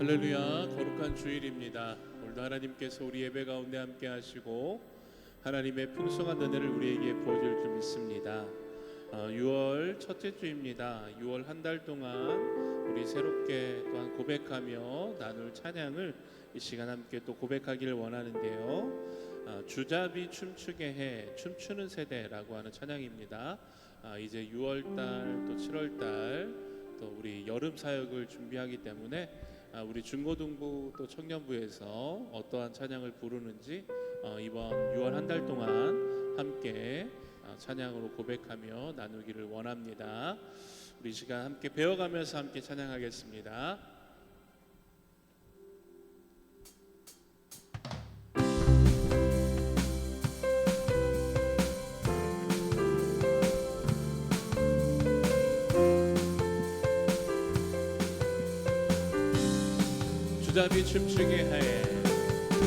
할렐루야, 거룩한 주일입니다. 오늘도 하나님께서 우리 예배 가운데 함께 하시고 하나님의 풍성한 은혜를 우리에게 부어줄 줄 믿습니다. 6월 첫째 주입니다. 6월 한 달 동안 우리 새롭게 또한 고백하며 나눌 찬양을 이 시간 함께 또 고백하기를 원하는데요. 주잡이 춤추게 해 춤추는 세대라고 하는 찬양입니다. 이제 6월달 또 7월달 또 우리 여름 사역을 준비하기 때문에 우리 중고등부 또 청년부에서 어떠한 찬양을 부르는지 이번 6월 한 달 동안 함께 찬양으로 고백하며 나누기를 원합니다. 우리 시간 함께 배워가면서 함께 찬양하겠습니다. 주잡이 춤추게 해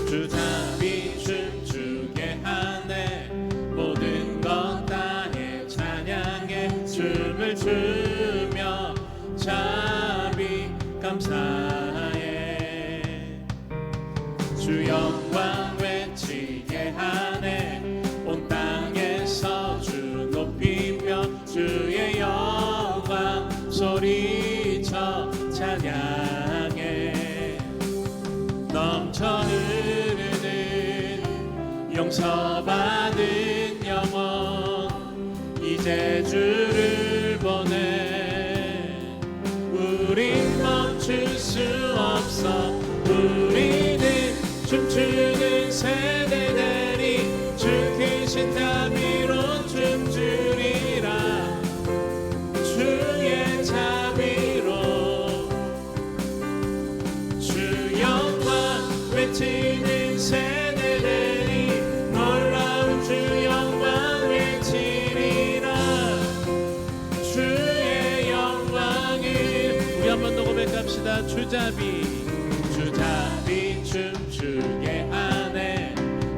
주잡이 춤추게 하네 모든 것 다해 찬양해 춤을 추며 잡이 감사해 주 영광 외치게 하네 온 땅에서 주 높이며 주의 영광 소리쳐 찬양해 넘쳐 흐르는 용서받은 영혼 이제 주를 보내 우린 멈출 수 없어 우리는 춤추는 세대들이 주 크신 자비로 춤추리라 주의 자비로 외치는 세대들이 놀라운 주 영광 외치리라 주의 영광을 우리 한 번 더 고백합시다. 주잡이 춤추게 하네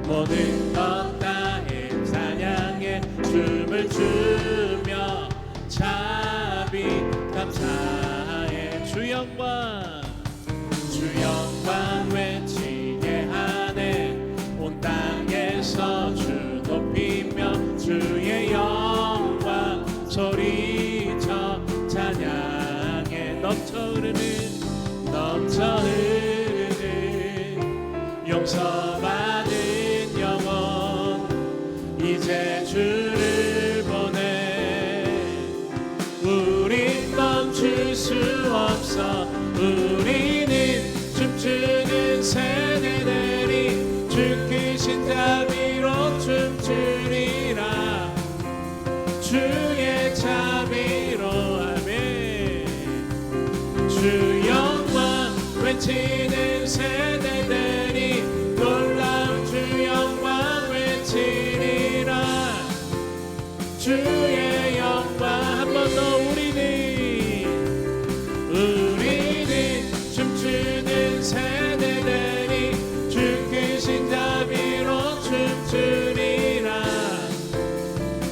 모든 것 다해 찬양해 춤을 추며 잡이 감사해 주 영광 외치게 하네 온 땅에서 주 높이며 주의 영광 소리쳐 찬양해 넘쳐 흐르는 용서받은 영혼 이제 주를 보내 우린 멈출 수 없어 우리는 춤추는 세대들이 주 크신 자비로 춤추리라 주의 자비로 아멘 주 영광 외치는 세대들이 놀라운 주 영광 외치리라 주의 영광 한 번 더 우리는 춤추는 세대들이 주 크신 자비로 춤추리라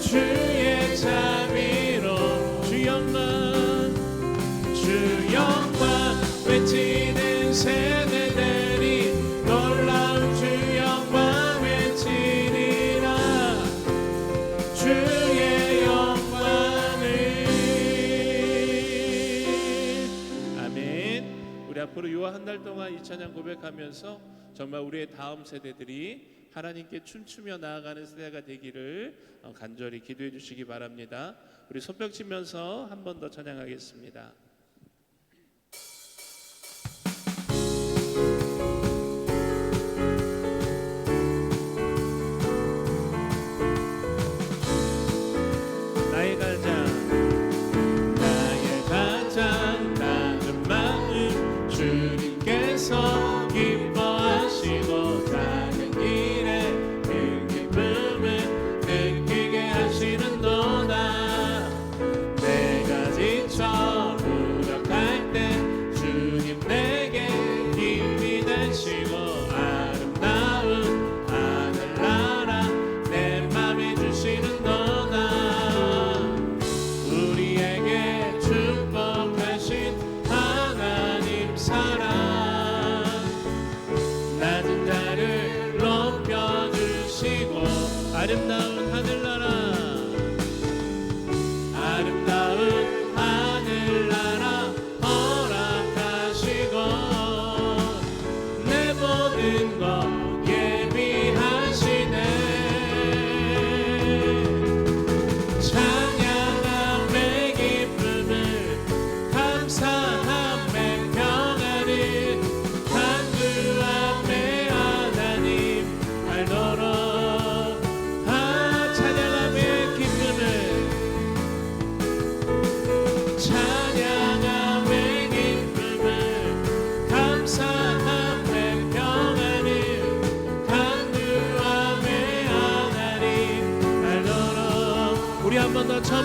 주의 자비로 주 영광 외치는 세대들이 놀라운 주 영광 외치리라 주의 영광을 아멘. 우리 앞으로 요 한 달 동안 이 찬양 고백하면서 정말 우리의 다음 세대들이 하나님께 춤추며 나아가는 세대가 되기를 간절히 기도해 주시기 바랍니다. 우리 손뼉 치면서 한 번 더 찬양하겠습니다. 나의 가장 낮은 마음 주님께서 기뻐하시고 작은 일에 그 기쁨을 느끼게 하시는도다 내가 지쳐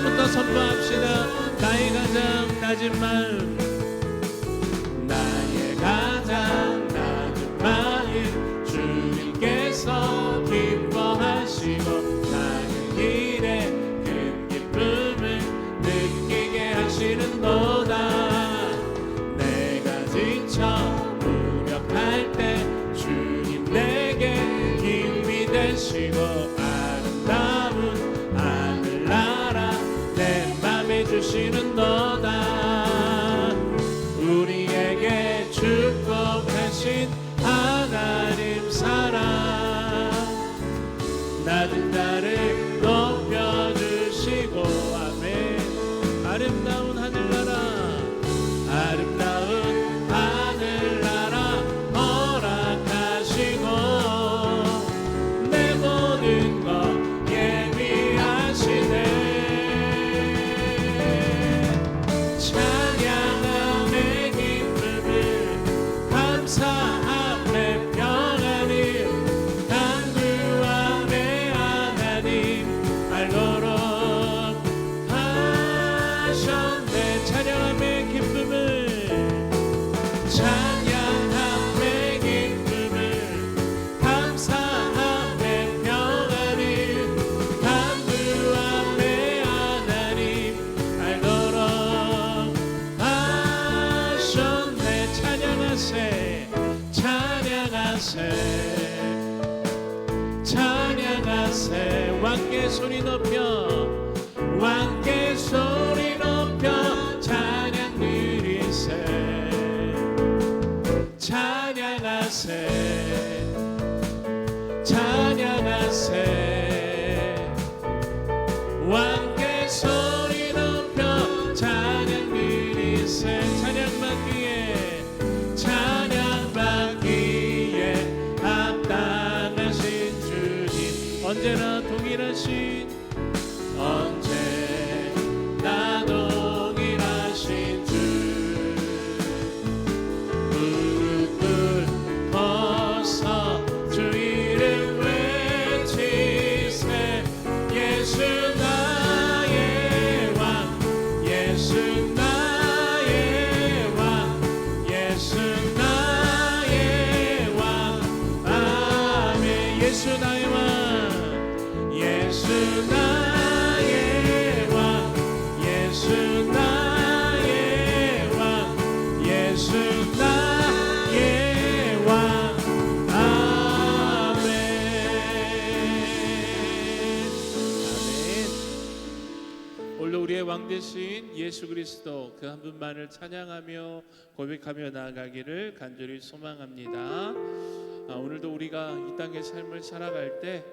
마음부터 선포합시다. 나의 가장 낮은 마음, 나의 가장 낮은 마음 주님께서 기뻐하시고 가는 길에 큰 기쁨을 느끼게 하시는도다. 내가 지쳐 무력할 때 주님 내게 힘이 되시고 아름다운 하늘나라 내 맘에 주시는도다. 우리에게 축복하신 하나님 사랑 낮은 나를 높여주시고 아멘. 아름다운 하늘나라 아름다운 하늘나라 허락하시고 내 모든 것 예비하시네. 찬양함의 기쁨을 감사 앞에 평안을 간구함의 하나님 알도록 하셨네. 찬양함의 기쁨을 찬양함의 기쁨을 감사함의 평안을 간구함의 하나님 알도록 하셨네. 찬양하세 찬양하세 찬양하세. 왕께 소리 높여 왕께 소리 높여 찬양 드리세. 찬양하세 찬양하세. 왕께 소리 높여 찬양 드리세. 찬양받기에 찬양받기에 합당하신 주님 언제나 동일하신 언제나 동일하신 주. 무릎 꿇어서 주 이름 외치세. 예수 나의 왕 예수 나의 왕 예수 나의 왕 아멘. 예수 나의 왕 예수 나의 왕 예수 나의 왕 예수 나의 왕 아멘. 아멘. 오늘 우리의 왕 되신 예수 그리스도 그 한 분만을 찬양하며 고백하며 나아가기를 간절히 소망합니다. 오늘도 우리가 이 땅의 삶을 살아갈 때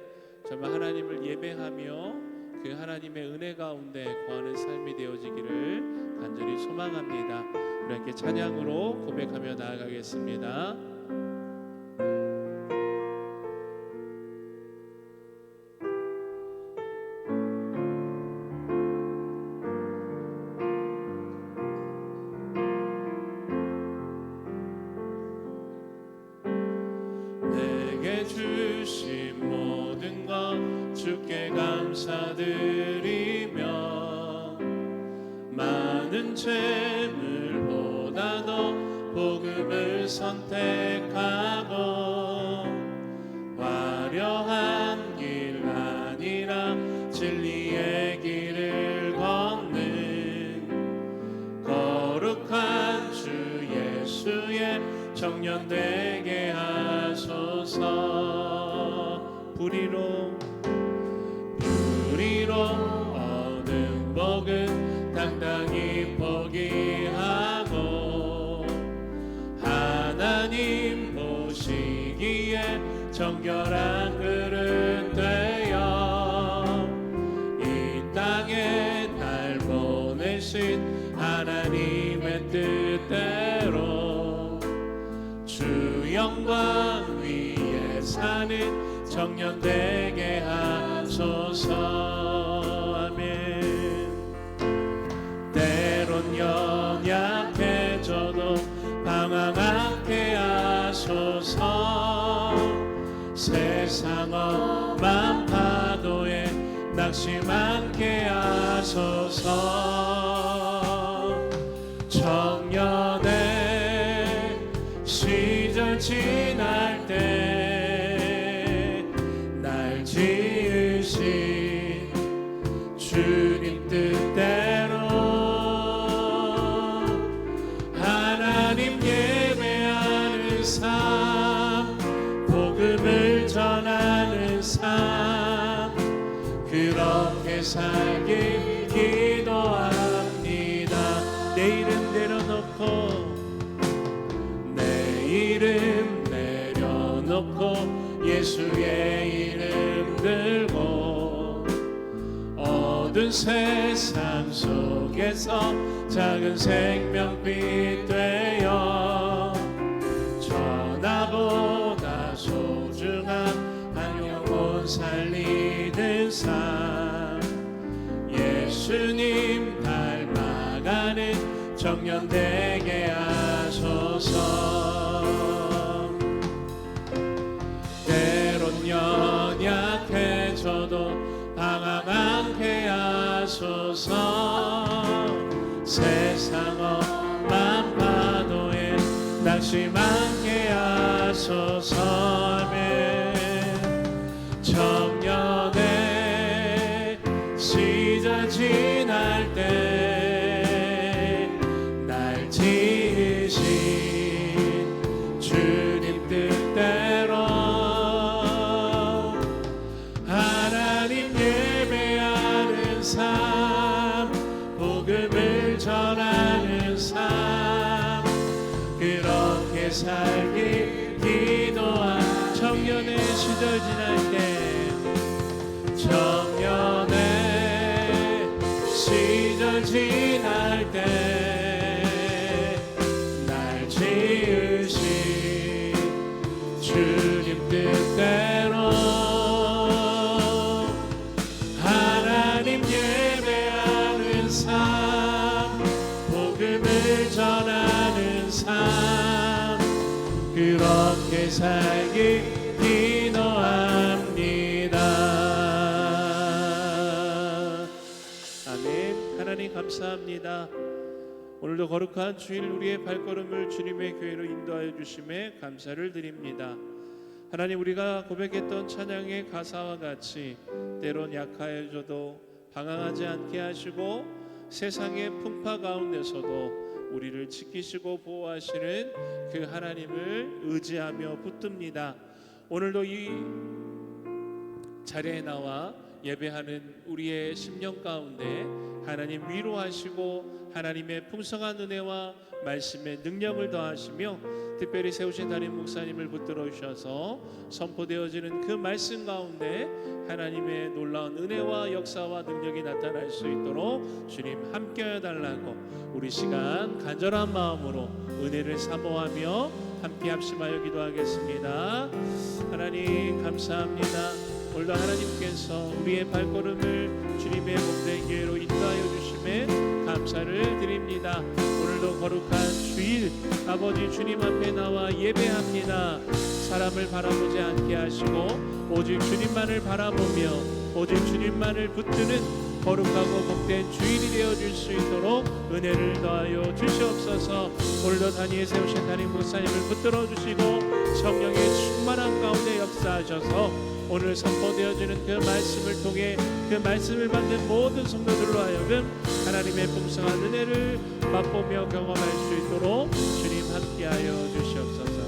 정말 하나님을 예배하며 그 하나님의 은혜 가운데 거하는 삶이 되어지기를 간절히 소망합니다. 우리 함께 찬양으로 고백하며 나아가겠습니다. 내게 주신 모든 것 주께 감사드리며 많은 재물보다도 복음을 선택하고 화려한 길 아니라 진리의 길을 걷는 거룩한 주 예수의 청년 되게 하소서. 불의로 얻은 복은 당당히 포기하고 하나님 보시기에 정결한 그릇 되어 이 땅에 날 보내신 하나님의 뜻대로 주 영광 위에 사는 청년 되게 하소서. 아멘. 때론 연약해져도 방황하게 하소서. 세상 험한 파도에 나 낙심하게 하소서. 청년의 시절 지날 때 날 지으신 주님 뜻대로 하나님 예배하는 삶, 복음을 전하는 삶, 그렇게 살길 기도합니다. 내 이름 내려놓고, 내 이름 내려놓고 예수의 이름 들고 어두운 세상 속에서 작은 생명빛 되어 전하보다 소중한 한 영혼 살리는 삶, 예수님 닮아가는 청년 되게 하소서. 때론 연약해져도 방황하게 하소서. 세상 험한 파도에 낙심하게 하소서. 청년의 시절 지날 때 날 지으신 주님 뜻대로 하나님 예배하는 삶, 복음을 전하는 삶, 그렇게 살길 기도한 청년의 시절 지날 때, 청년의 시절 지날 때 날 지으신 주님 뜻대로 하나님 예배하는 삶, 복음을 전하는 삶, 그렇게 살길 기도합니다. 아멘. 하나님 감사합니다. 오늘도 거룩한 주일 우리의 발걸음을 주님의 교회로 인도하여 주심에 감사를 드립니다. 하나님, 우리가 고백했던 찬양의 가사와 같이 때론 약하여져도 방황하지 않게 하시고 세상의 풍파 가운데서도 우리를 지키시고 보호하시는 그 하나님을 의지하며 붙듭니다. 오늘도 이 자리에 나와 예배하는 우리의 심령 가운데 하나님 위로하시고 하나님의 풍성한 은혜와 말씀의 능력을 더하시며 특별히 세우신 담임 목사님을 붙들어 주셔서 선포되어지는 그 말씀 가운데 하나님의 놀라운 은혜와 역사와 능력이 나타날 수 있도록 주님 함께하여 달라고 우리 시간 간절한 마음으로 은혜를 사모하며 함께 합심하여 기도하겠습니다. 하나님 감사합니다. 오늘도 하나님께서 우리의 발걸음을 주님의 복된 교회로 인도하여 주심에 감사를 드립니다. 오늘도 거룩한 주일 아버지 주님 앞에 나와 예배합니다. 사람을 바라보지 않게 하시고 오직 주님만을 바라보며 오직 주님만을 붙드는 거룩하고 복된 주일이 되어줄 수 있도록 은혜를 더하여 주시옵소서. 오늘도 단위에 세우신 담임 목사님을 붙들어 주시고 성령의 충만한 가운데 역사하셔서 오늘 선포되어지는 그 말씀을 통해 그 말씀을 받는 모든 성도들로 하여금 하나님의 풍성한 은혜를 맛보며 경험할 수 있도록 주님 함께하여 주시옵소서.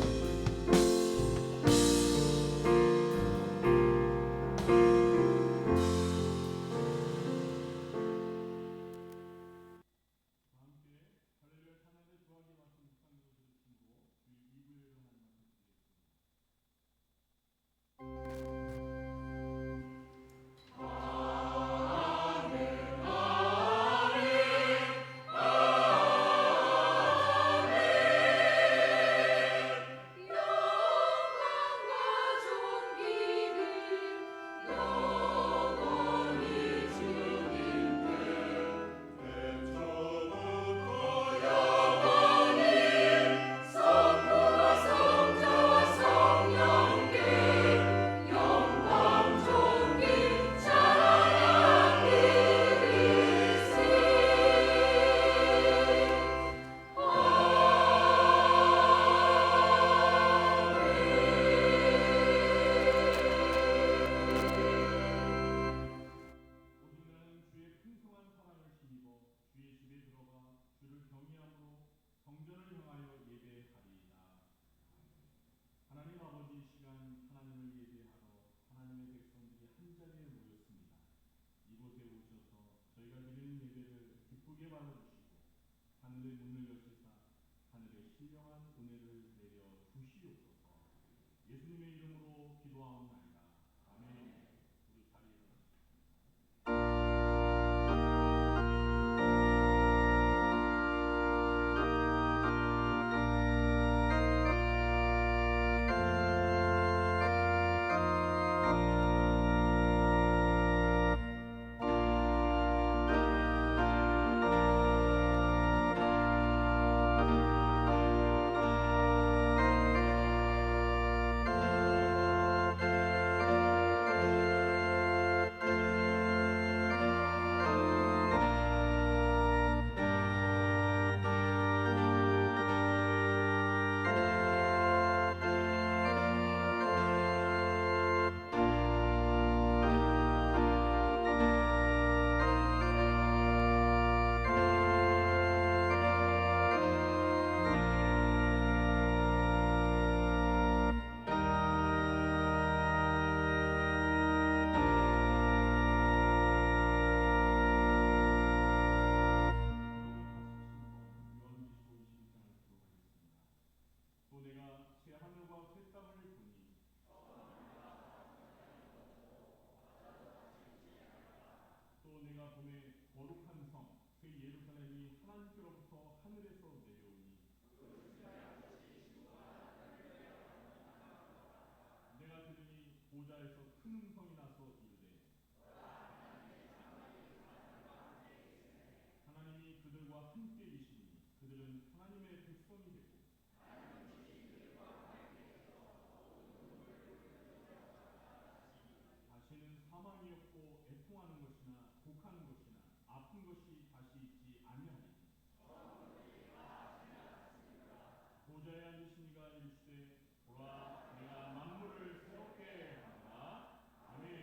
기쁘게 받아주시고 하늘의 문을 여시사 하늘의 신령한 은혜를 내려 주시옵소서. 예수님의 이름으로 기도하옵나이다. 아멘. 우리 자리에 일어나시겠습니다. 또 내가 새 하늘과 새 땅을 보니 또 내가 보매 거룩한 성 새 예루살렘이 하나님께로부터 하늘에서 내려오니 내가 들으니 보좌에서 큰 음성이 나서 이르되 하나님이 그들과 함께 계시니 그들은 하나님의 백성이 되고 다시는 사망이 없고 애통하는 것이나 곡하는 것이나 아픈 것이 다시 있지 아니하리니 보좌에 앉으신 이가 이르시되 보라 내가 만물을 새롭게 하노라. 아멘.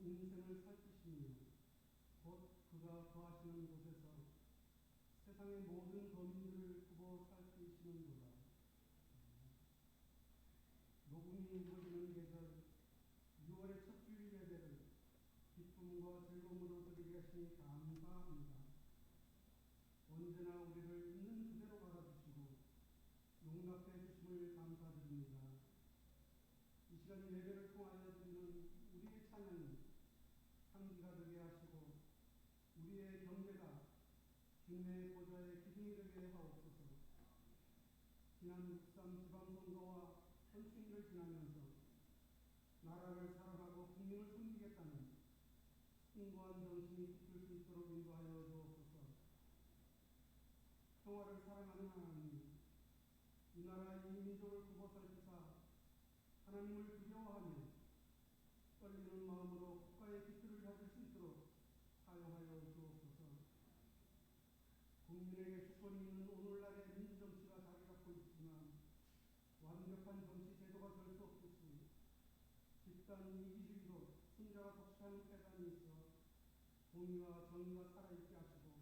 인생을 살피시며 곧 그가 거하시는 곳에서 세상의 모든 거민들을 두고 살피시는도다. 녹음이 이루어지는 계절 6월의 첫 주일 예배를 기쁨과 즐거움으로 드리게 하시니 감사합니다. 언제나 우리를 있는 그대로 받아주시고 용납해 주심을 감사드립니다. 이 시간 예배를 통하여 드리는 우리의 찬양이 상기가 되게 하시고 우리의 경배가 주님의 보좌의 기둥이 되게 하옵소서. 지난 국산 지방선거와 선출을 지나면서 나라를 사랑하고 국민을 섬기겠다는 숭고한 정신이 붙들 수 있도록 인도하여 주옵소서. 평화를 사랑하는 하나님, 이 나라 이 민족을 굽어 살피사 하나님을 두려워하며 떨리는 마음으로 국가의 기틀을 다질 수 있도록 사용하여 주옵소서. 국민에게 주권이 있는 오늘날의 민주정치가 자리 잡고 있지만 완벽한 정치 제도가 될 수 없듯이 집단 이기주의로 승자가 독식하는 패단이 있어 공의와 정의가 살아있게 하시고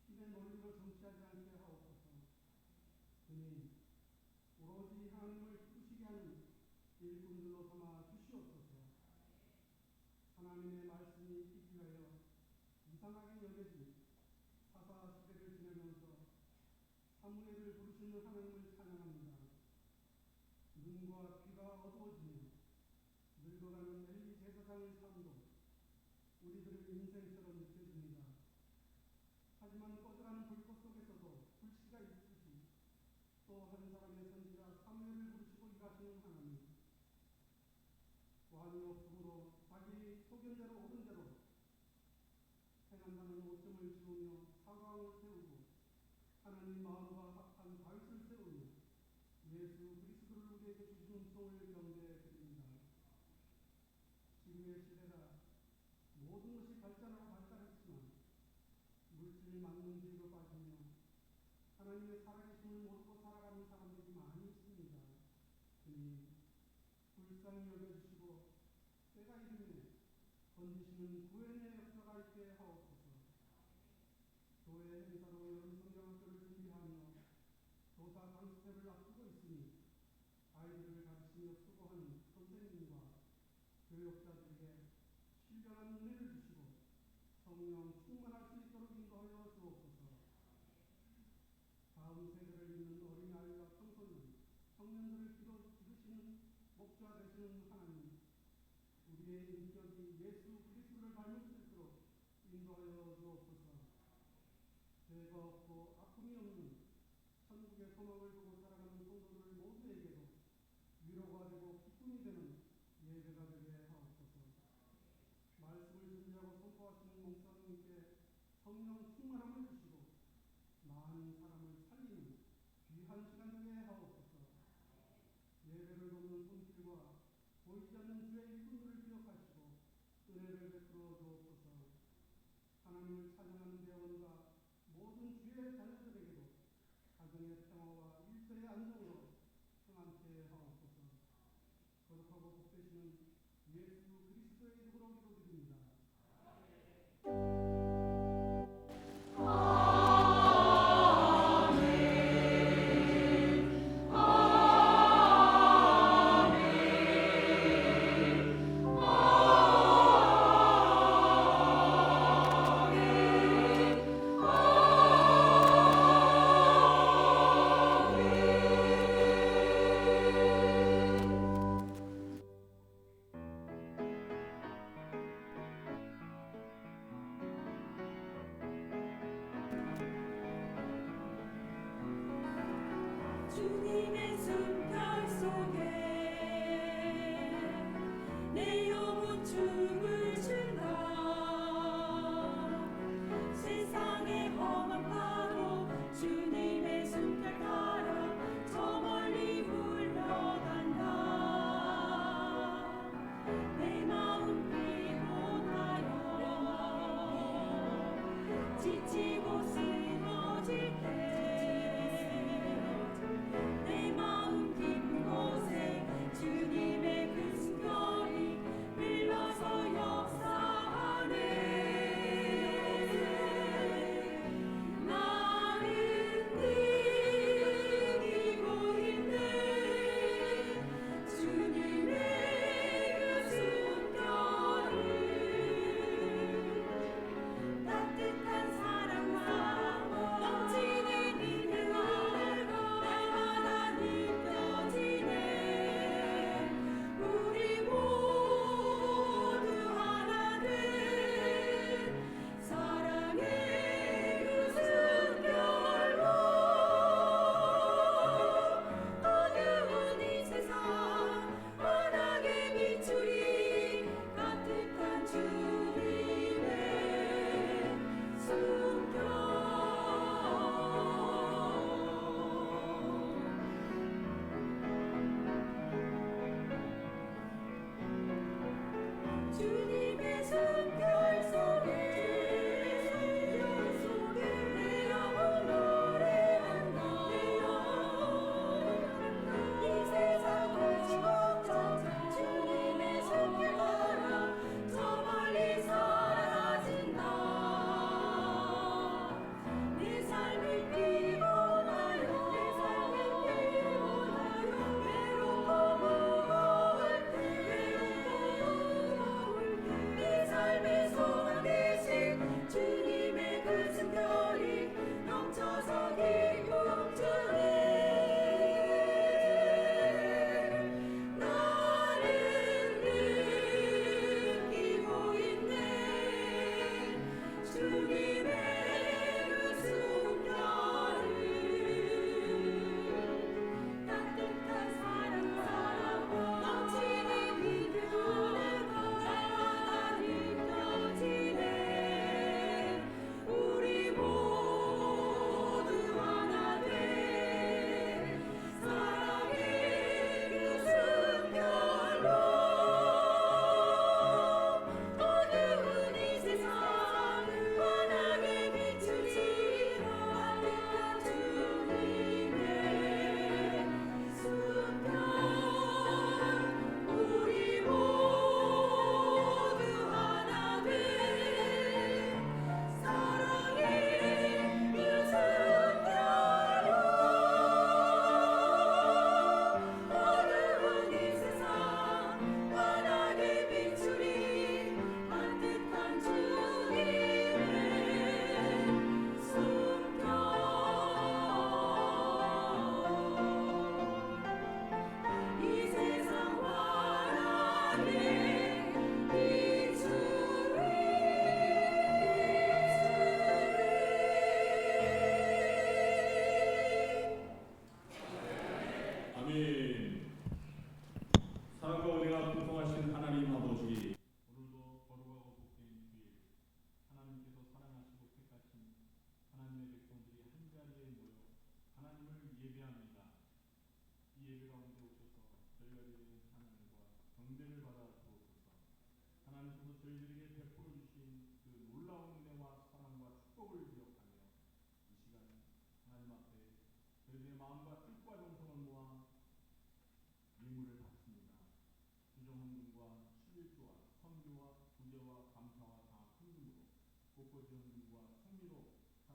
힘의 논리로 정치하지 않게 하옵소서. 주님, 오로지 하나님을 기쁘시게 하는 일꾼들로 삼아 주시옵소서. 하나님의 말씀이 기피하여 이상하게 여겨진 사사 시대를 지내면서 사무엘을 부르시는 하나님을 찬양합니다. 눈과 귀가 어두워지며 늙어가는 엘리 제사장의 삶도 우리들의 인생처럼 느껴집니다. 하지만 꺼져가는 불꽃 속에서도 불씨가 있듯이 또 한 사람의 선지자 사무엘을 부르시고 일하시는 하나님, 왕이 없으므로 자기 소견대로 옳은 대로 행한다는 오점을 지우며 사과왕을 세우고 하나님 마음과 합한 다윗을 세우며 예수 그리스도를 우리에게 주신 은총을 경배해 드립니다. 지금의 시대가 모든 것이 발전하고 발달했지만 물질 만능주의로 빠지며 하나님의 살아계심을 모르고 살아가는 사람들이 많이 있습니다. 주님, 불쌍히 여겨주시고 때가 이르매 건지시는 구원의 역사가 있게 하옵소서. 교회 행사로 여름 성경학교를 준비하며 교사 강습회를 앞두고 있으니 아이들을 가르치며 수고하는 선생님과 교육자들에게 신령한 은혜를 주시고 성령 충만할 수 있도록 인도하여 주옵소서. 다음 세대를 잇는 어린아이와 청소년, 청년들을 기르시는 목자 되시는 하나님, 우리의 인격이 예수 그리스도를 닮을 수 있도록 인도하여 주옵소서. 죄가 없고 아픔이 없는 천국의 소망을 두고 살아가는 성도들 모두에게도 위로가 되고 기쁨이 되는 예배가 되게 하옵소서. 말씀을 준비하고 선포하시는 목사님께 성령 충만함을 주시고 많은 사람을 살리는 귀한 시간 되게 하옵소서. 예배를 돕는 손길과 보이지 않는 주의 일꾼들을 기억하시고 은혜를 베풀어 주옵소서. 하나님을 찬양하는 대원과 모든 주의 자녀들에게도 가정의 평화와 일터의 안정으로 평안케 하옵소서. 거룩하고 복되시는 예수 그리스도의 이름으로 기도드립니다. 주님의 숨결 속에 내 영혼 춤을 춘다. 세상의 험한 파도 주님의 숨결 따라 저 멀리 흘러간다. 내 마음 피곤하여 지치고 쓰러질 때 내 마음 깊은 곳에 주님의 그 숨결이 흘러서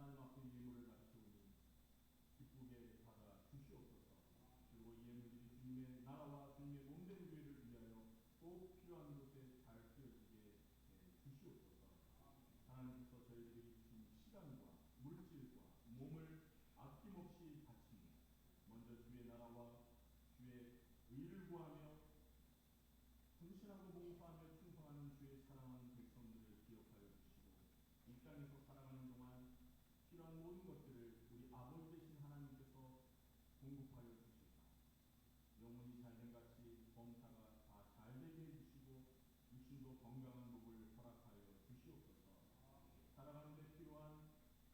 하나님 앞에 예물을 바치오니 기쁘게 받아 주시옵소서. 그리고 이 예물들이 주님의 나라와 주님의 몸된 교회를 위하여 꼭 필요한 곳에 잘 쓰여지게 주시옵소서. 하나님께서 저희들이 주신 시간과 물질과 몸을 아낌없이 바치니 먼저 주의 나라와 주의 의를 구하며 헌신하고 봉사하며 충성하는 주의 사랑하는 백성들을 기억하여 주시고 이 땅에서 살아가는 동안 필요한 모든 것들을 우리 아버지 되신 하나님께서 공급하여 주시고 영혼이 잘된 같이 범사가 다 잘되게 해주시고 육신도 건강한 복을 허락하여 주시옵소서. 살아가는 데 필요한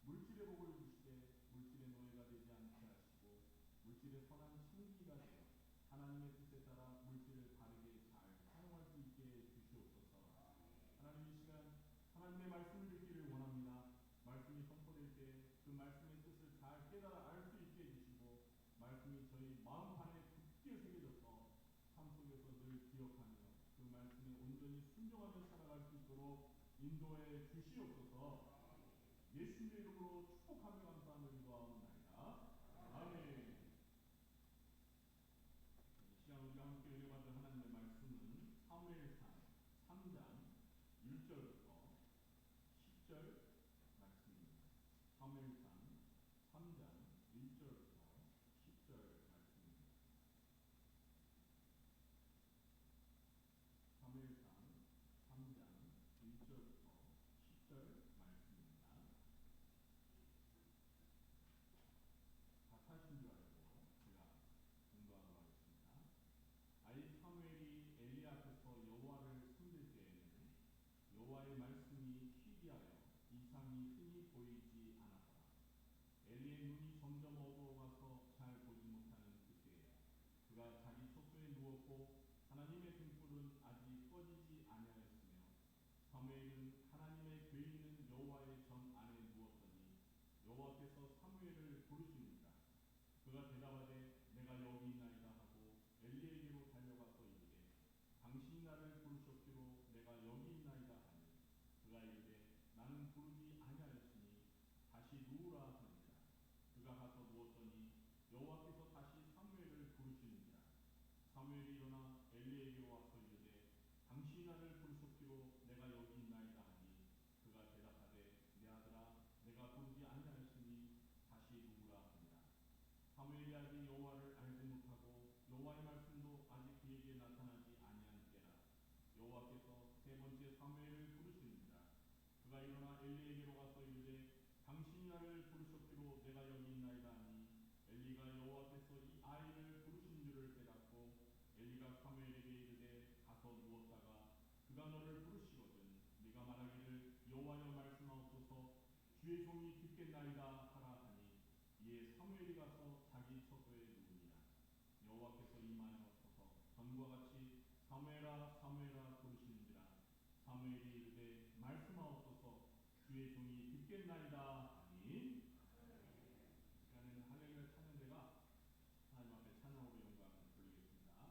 물질의 복을 주시되 물질의 노예가 되지 않게 하시고 물질의 선한 청기가 되어 하나님의 뜻에 따라 물질을 바르게 잘 사용할 수 있게 주시옵소서. 하나님 이 시간 하나님의 말씀을 듣기를 원합니다. 말씀이 선포될 때 그 말씀의 뜻을 잘 깨달아 알 수 있게 해주시고 말씀이 저희 마음판에 굳게 새겨져서 삶 속에서 늘 기억하며 그 말씀에 온전히 순종하며 살아갈 수 있도록 인도해 주시옵소서. 예수님의 이름으로 축복하며 감사하며 기도하옵나이다. 아멘. 이 시간 우리가 함께 은혜받을 하나님의 말씀은 사무엘상 3장 1절부터 10절 말씀입니다. 사무엘상 3장 1절부터 10절 말씀입니다. 사무엘상 3장 1절부터 10절 말씀입니다. 다 타신 줄 알고 제가 공부하도록 하겠습니다. 아이 사무엘이 엘리 앞에서 여호와를 섬길 때에는 여호와의 말씀이 희귀하여 이상이 흔히 보이지 않았더라. 엘리의 눈이 점점 어두워가서 잘 보지 못하는 그때에 그가 자기 처소에 누웠고 하나님의 등불은 아직 꺼지지 아니하였으며 사무엘은 하나님의 궤 있는 여호와의 전 안에 누웠더니 여호와께서 사무엘을 부르시니라. 그가 대답하되 내가 여기 있나이다 하고 엘리에게로 달려가서 이르되 당신이 나를 부르셨기로 내가 여기 있나이다 하니 그가 이르되 나는 부르지 아니하였으니 다시 누우라 하니라. 그가 가서 누웠더니 여호와께서 다시 사무엘을 부르시니라. 사무엘이 일어나 엘리에게로 와서 이르되 당신이 나를 부르셨기로 내가 여기 있나이다 하니 그가 대답하되 내 아들아 내가 부르지 아니하였으니 다시 누우라 하니라. 사무엘이 아직 여호와를 알지 못하고 여호와의 말씀도 아직 그에게 나타나지 아니한 때라. 여호와께서 세 번째 사무엘을 부르시니라. 그가 일어나 엘리에게로 가서 이르되 당신이 나를 부르셨기로 내가 여기 있나이다 하니 엘리가 여호와께서 이 아이를 부르신 줄을 깨닫고 엘리가 사무엘에게 이르되 가서 누웠다가 그가 너를 부르시거든 네가 말하기를 여호와여 말씀하옵소서 주의 종이 듣겠나이다 하라 하니 이에 사무엘이 가서 자기 처소에 누우니라. 여호와께서 임하여서 전과 같이 사무엘아 사무엘아 부르시는지라. 사무엘이 이르되 말씀하옵소서 주의 종이 듣겠나이다 하니 이 시간에는 할렐루야 찬양대가 하나님 앞에 찬양으로 영광을 돌리겠습니다.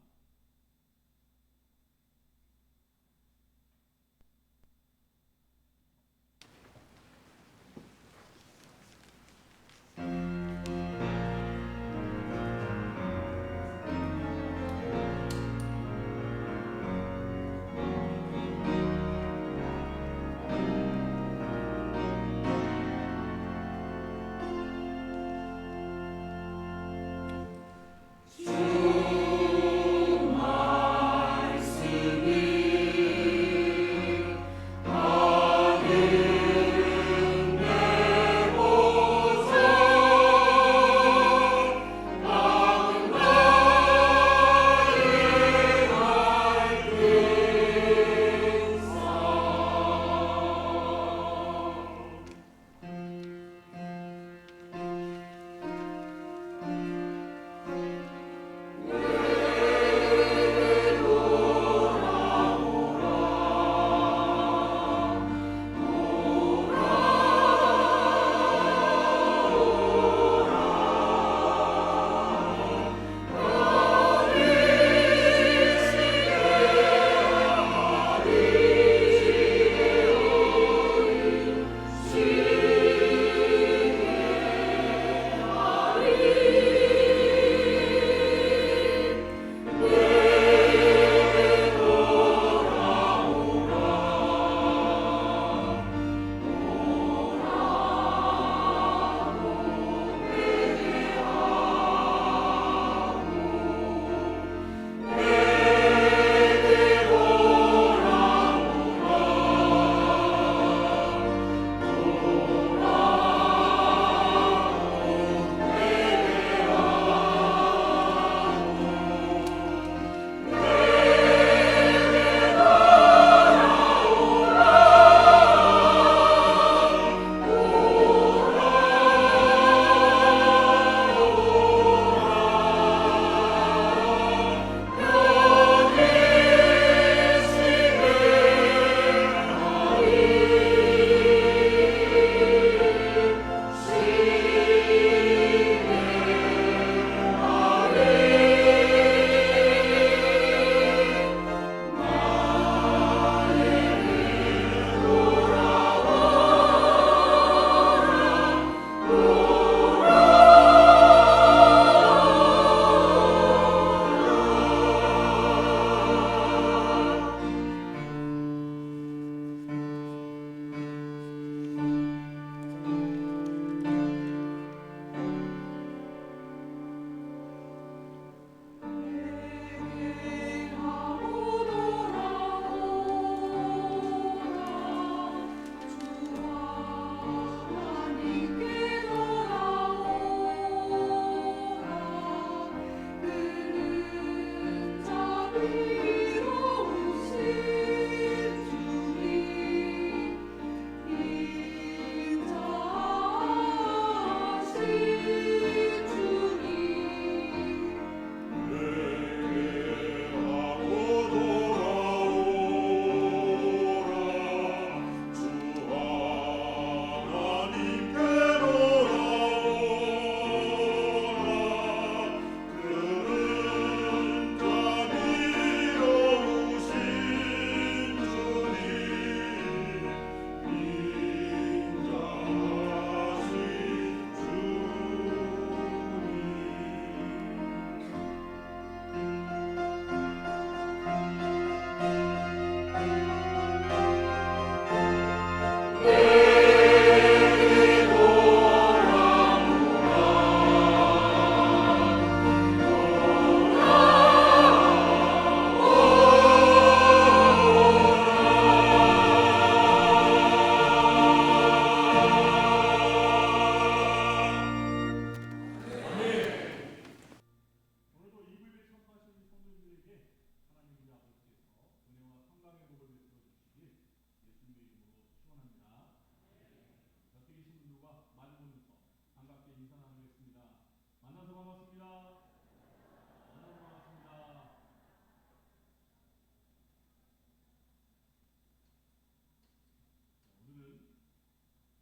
오늘은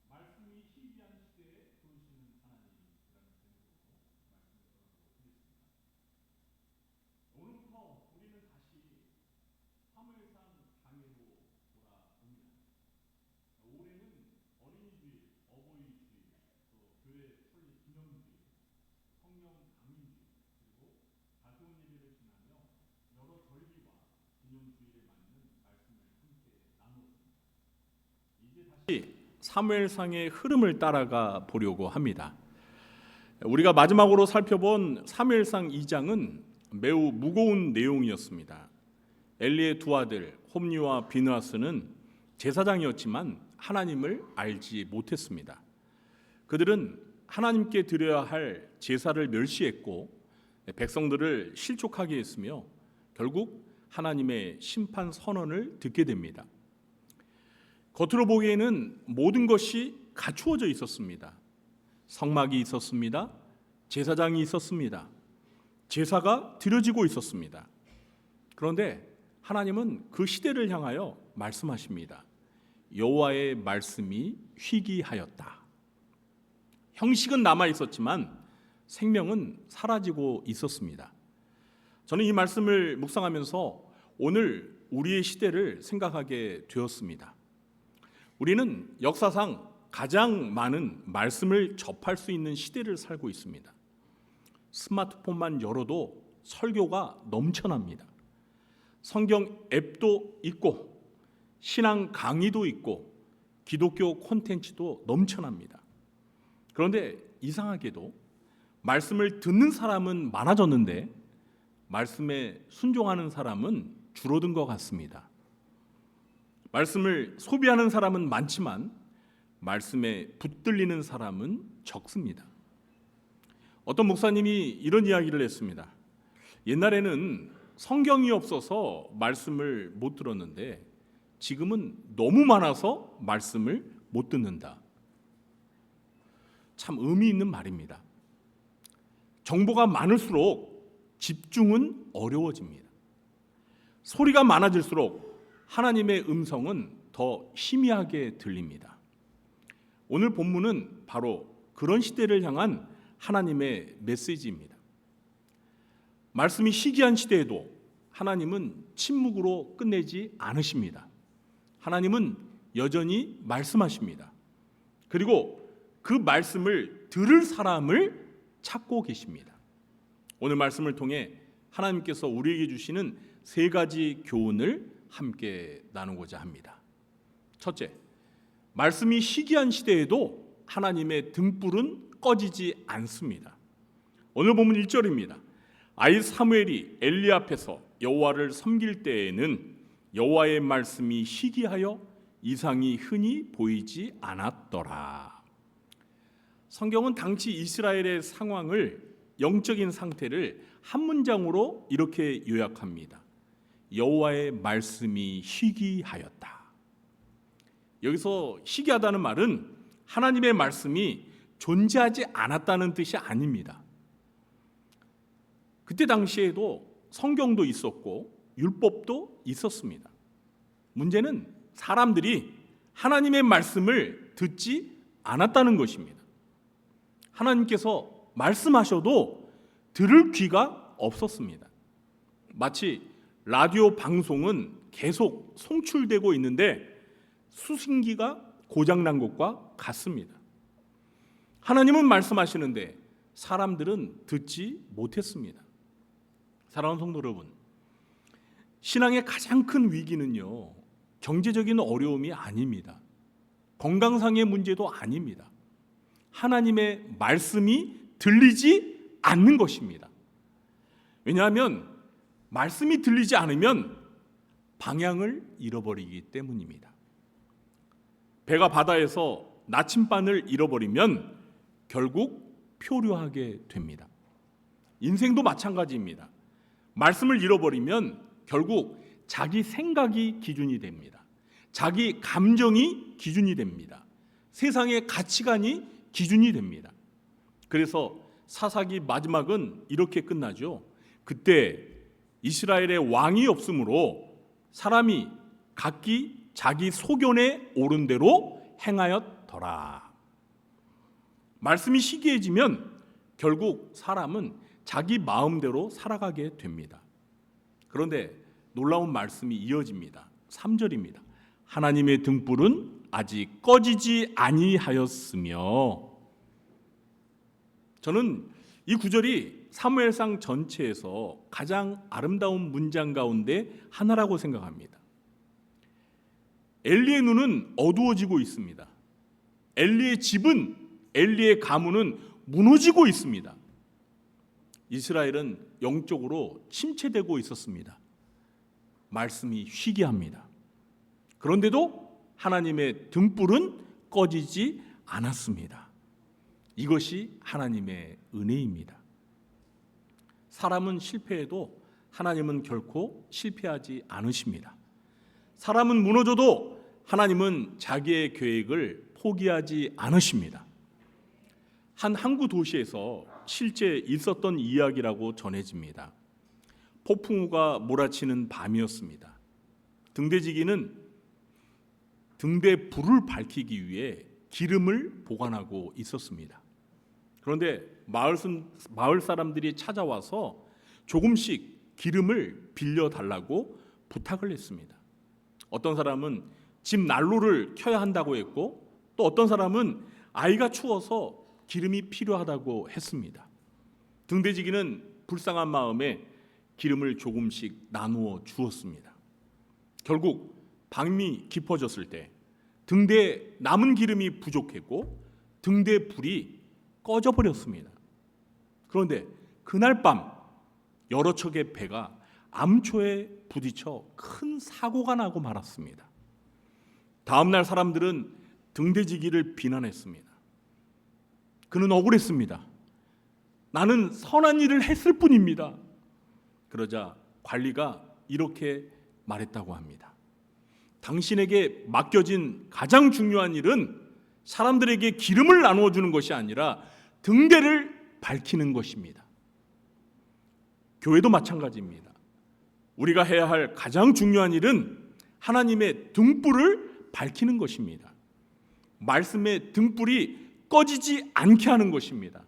말씀이 희귀한 시대에 도우시는 하나님이라는 제목으로 말씀을 전하도록 하겠습니다. 오늘부터 우리는 다시 사무엘상 강해로 돌아옵니다. 올해는 어린이 주일, 어버이 주일, 또 교회 설립 기념주일, 성령 강림주일, 그리고 가수원 예배를 지나며 여러 절기와 기념주일에 맞는 말씀을 함께 나누었습니다. 이제 다시 사무엘상의 흐름을 따라가 보려고 합니다. 우리가 마지막으로 살펴본 사무엘상 2장은 매우 무거운 내용이었습니다. 엘리의 두 아들 홈리와 비느하스는 제사장이었지만 하나님을 알지 못했습니다. 그들은 하나님께 드려야 할 제사를 멸시했고 백성들을 실족하게 했으며 결국 하나님의 심판 선언을 듣게 됩니다. 겉으로 보기에는 모든 것이 갖추어져 있었습니다. 성막이 있었습니다. 제사장이 있었습니다. 제사가 드려지고 있었습니다. 그런데 하나님은 그 시대를 향하여 말씀하십니다. 여호와의 말씀이 희귀하였다. 형식은 남아 있었지만 생명은 사라지고 있었습니다. 저는 이 말씀을 묵상하면서 오늘 우리의 시대를 생각하게 되었습니다. 우리는 역사상 가장 많은 말씀을 접할 수 있는 시대를 살고 있습니다. 스마트폰만 열어도 설교가 넘쳐납니다. 성경 앱도 있고 신앙 강의도 있고 기독교 콘텐츠도 넘쳐납니다. 그런데 이상하게도 말씀을 듣는 사람은 많아졌는데 말씀에 순종하는 사람은 줄어든 것 같습니다. 말씀을 소비하는 사람은 많지만 말씀에 붙들리는 사람은 적습니다. 어떤 목사님이 이런 이야기를 했습니다. 옛날에는 성경이 없어서 말씀을 못 들었는데 지금은 너무 많아서 말씀을 못 듣는다. 참 의미 있는 말입니다. 정보가 많을수록 집중은 어려워집니다. 소리가 많아질수록 하나님의 음성은 더 희미하게 들립니다. 오늘 본문은 바로 그런 시대를 향한 하나님의 메시지입니다. 말씀이 희귀한 시대에도 하나님은 침묵으로 끝내지 않으십니다. 하나님은 여전히 말씀하십니다. 그리고 그 말씀을 들을 사람을 찾고 계십니다. 오늘 말씀을 통해 하나님께서 우리에게 주시는 세 가지 교훈을 함께 나누고자 합니다. 첫째, 말씀이 희귀한 시대에도 하나님의 등불은 꺼지지 않습니다. 오늘 본문 1절입니다. 아이 사무엘이 엘리 앞에서 여호와를 섬길 때에는 여호와의 말씀이 희귀하여 이상이 흔히 보이지 않았더라. 성경은 당시 이스라엘의 상황을, 영적인 상태를 한 문장으로 이렇게 요약합니다. 여호와의 말씀이 희귀하였다. 여기서 희귀하다는 말은 하나님의 말씀이 존재하지 않았다는 뜻이 아닙니다. 그때 당시에도 성경도 있었고 율법도 있었습니다. 문제는 사람들이 하나님의 말씀을 듣지 않았다는 것입니다. 하나님께서 말씀하셔도 들을 귀가 없었습니다. 마치 라디오 방송은 계속 송출되고 있는데 수신기가 고장난 것과 같습니다. 하나님은 말씀하시는데 사람들은 듣지 못했습니다. 사랑하는 성도 여러분, 신앙의 가장 큰 위기는요, 경제적인 어려움이 아닙니다. 건강상의 문제도 아닙니다. 하나님의 말씀이 들리지 않는 것입니다. 왜냐하면 말씀이 들리지 않으면 방향을 잃어버리기 때문입니다. 배가 바다에서 나침반을 잃어버리면 결국 표류하게 됩니다. 인생도 마찬가지입니다. 말씀을 잃어버리면 결국 자기 생각이 기준이 됩니다. 자기 감정이 기준이 됩니다. 세상의 가치관이 기준이 됩니다. 그래서 사사기 마지막은 이렇게 끝나죠. 그때 이스라엘의 왕이 없으므로 사람이 각기 자기 소견에 옳은 대로 행하였더라. 말씀이 시기해지면 결국 사람은 자기 마음대로 살아가게 됩니다. 그런데 놀라운 말씀이 이어집니다. 3절입니다. 하나님의 등불은 아직 꺼지지 아니하였으며. 저는 이 구절이 사무엘상 전체에서 가장 아름다운 문장 가운데 하나라고 생각합니다. 엘리의 눈은 어두워지고 있습니다. 엘리의 집은, 엘리의 가문은 무너지고 있습니다. 이스라엘은 영적으로 침체되고 있었습니다. 말씀이 희귀합니다. 그런데도 하나님의 등불은 꺼지지 않았습니다. 이것이 하나님의 은혜입니다. 사람은 실패해도 하나님은 결코 실패하지 않으십니다. 사람은 무너져도 하나님은 자기의 계획을 포기하지 않으십니다. 한 항구 도시에서 실제 있었던 이야기라고 전해집니다. 폭풍우가 몰아치는 밤이었습니다. 등대지기는 등대 불을 밝히기 위해 기름을 보관하고 있었습니다. 그런데 마을 사람들이 찾아와서 조금씩 기름을 빌려달라고 부탁을 했습니다. 어떤 사람은 집 난로를 켜야 한다고 했고, 또 어떤 사람은 아이가 추워서 기름이 필요하다고 했습니다. 등대지기는 불쌍한 마음에 기름을 조금씩 나누어 주었습니다. 결국 밤이 깊어졌을 때 등대에 남은 기름이 부족했고 등대 불이 꺼져버렸습니다. 그런데 그날 밤 여러 척의 배가 암초에 부딪혀 큰 사고가 나고 말았습니다. 다음 날 사람들은 등대지기를 비난했습니다. 그는 억울했습니다. 나는 선한 일을 했을 뿐입니다. 그러자 관리가 이렇게 말했다고 합니다. 당신에게 맡겨진 가장 중요한 일은 사람들에게 기름을 나누어 주는 것이 아니라 등대를 밝히는 것입니다. 교회도 마찬가지입니다. 우리가 해야 할 가장 중요한 일은 하나님의 등불을 밝히는 것입니다. 말씀의 등불이 꺼지지 않게 하는 것입니다.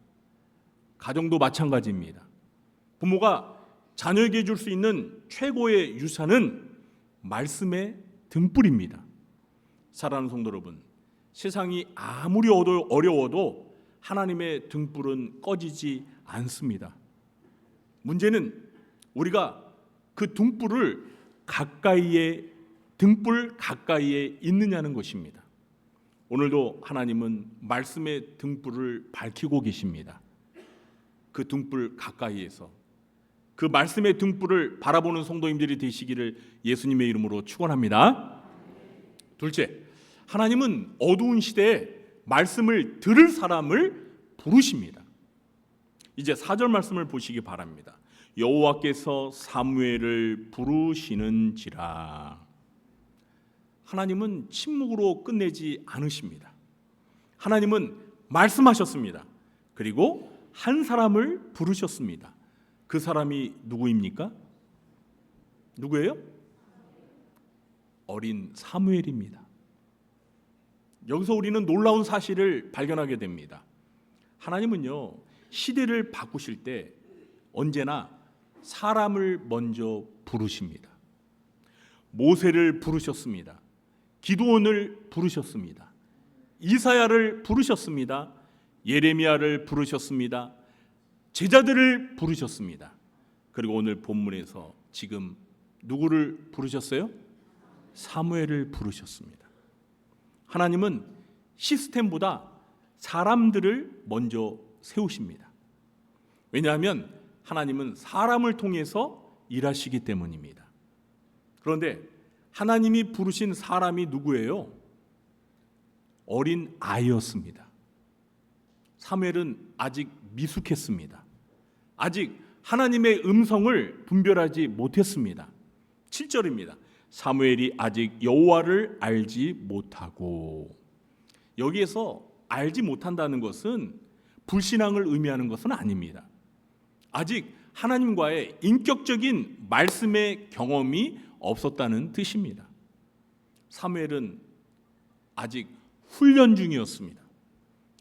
가정도 마찬가지입니다. 부모가 자녀에게 줄 수 있는 최고의 유산은 말씀의 등불입니다. 사랑하는 성도 여러분, 세상이 아무리 어려워도 하나님의 등불은 꺼지지 않습니다. 문제는 우리가 그 등불 가까이에 있느냐는 것입니다. 오늘도 하나님은 말씀의 등불을 밝히고 계십니다. 그 등불 가까이에서 그 말씀의 등불을 바라보는 성도님들이 되시기를 예수님의 이름으로 축원합니다. 둘째, 하나님은 어두운 시대에 말씀을 들을 사람을 부르십니다. 이제 4절 말씀을 보시기 바랍니다. 여호와께서 사무엘을 부르시는지라. 하나님은 침묵으로 끝내지 않으십니다. 하나님은 말씀하셨습니다. 그리고 한 사람을 부르셨습니다. 그 사람이 누구입니까? 누구예요? 어린 사무엘입니다. 여기서 우리는 놀라운 사실을 발견하게 됩니다. 하나님은요, 시대를 바꾸실 때 언제나 사람을 먼저 부르십니다. 모세를 부르셨습니다. 기드온을 부르셨습니다. 이사야를 부르셨습니다. 예레미야를 부르셨습니다. 제자들을 부르셨습니다. 그리고 오늘 본문에서 지금 누구를 부르셨어요? 사무엘을 부르셨습니다. 하나님은 시스템보다 사람들을 먼저 세우십니다. 왜냐하면 하나님은 사람을 통해서 일하시기 때문입니다. 그런데 하나님이 부르신 사람이 누구예요? 어린 아이였습니다. 사무엘은 아직 미숙했습니다. 아직 하나님의 음성을 분별하지 못했습니다. 7절입니다. 사무엘이 아직 여호와를 알지 못하고. 여기에서 알지 못한다는 것은 불신앙을 의미하는 것은 아닙니다. 아직 하나님과의 인격적인 말씀의 경험이 없었다는 뜻입니다. 사무엘은 아직 훈련 중이었습니다.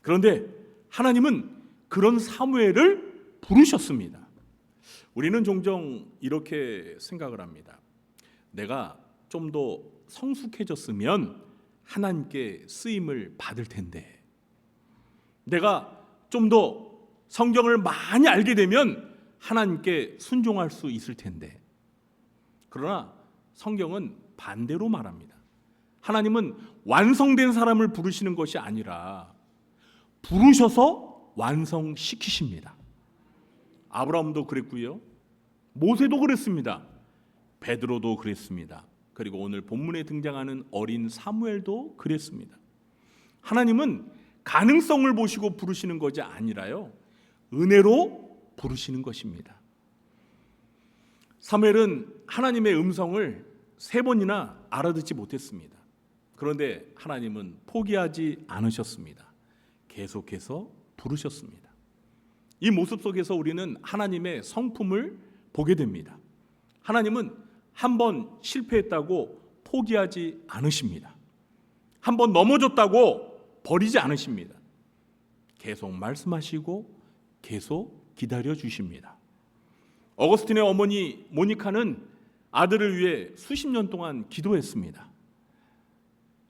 그런데 하나님은 그런 사무엘을 부르셨습니다. 우리는 종종 이렇게 생각을 합니다. 내가 좀 더 성숙해졌으면 하나님께 쓰임을 받을 텐데, 내가 좀 더 성경을 많이 알게 되면 하나님께 순종할 수 있을 텐데. 그러나 성경은 반대로 말합니다. 하나님은 완성된 사람을 부르시는 것이 아니라 부르셔서 완성시키십니다. 아브라함도 그랬고요, 모세도 그랬습니다. 베드로도 그랬습니다. 그리고 오늘 본문에 등장하는 어린 사무엘도 그랬습니다. 하나님은 가능성을 보시고 부르시는 것이 아니라요, 은혜로 부르시는 것입니다. 사무엘은 하나님의 음성을 3번이나 알아듣지 못했습니다. 그런데 하나님은 포기하지 않으셨습니다. 계속해서 부르셨습니다. 이 모습 속에서 우리는 하나님의 성품을 보게 됩니다. 하나님은 한 번 실패했다고 포기하지 않으십니다. 한 번 넘어졌다고 버리지 않으십니다. 계속 말씀하시고 계속 기다려 주십니다. 어거스틴의 어머니 모니카는 아들을 위해 수십 년 동안 기도했습니다.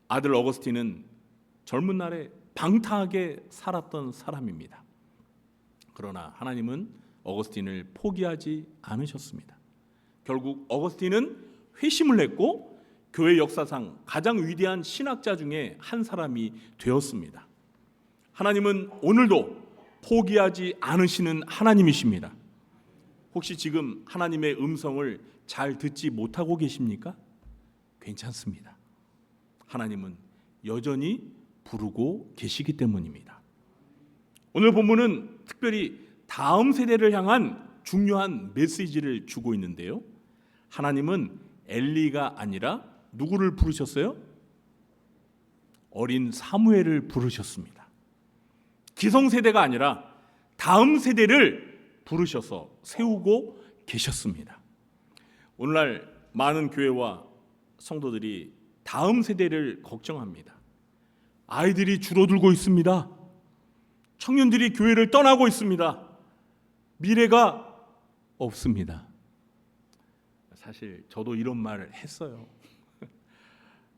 아들 어거스틴은 젊은 날에 방탕하게 살았던 사람입니다. 그러나 하나님은 어거스틴을 포기하지 않으셨습니다. 결국 어거스틴은 회심을 했고 교회 역사상 가장 위대한 신학자 중에 한 사람이 되었습니다. 하나님은 오늘도 포기하지 않으시는 하나님이십니다. 혹시 지금 하나님의 음성을 잘 듣지 못하고 계십니까? 괜찮습니다. 하나님은 여전히 부르고 계시기 때문입니다. 오늘 본문은 특별히 다음 세대를 향한 중요한 메시지를 주고 있는데요, 하나님은 엘리가 아니라 누구를 부르셨어요? 어린 사무엘을 부르셨습니다. 기성세대가 아니라 다음 세대를 부르셔서 세우고 계셨습니다. 오늘날 많은 교회와 성도들이 다음 세대를 걱정합니다. 아이들이 줄어들고 있습니다. 청년들이 교회를 떠나고 있습니다. 미래가 없습니다. 사실 저도 이런 말을 했어요.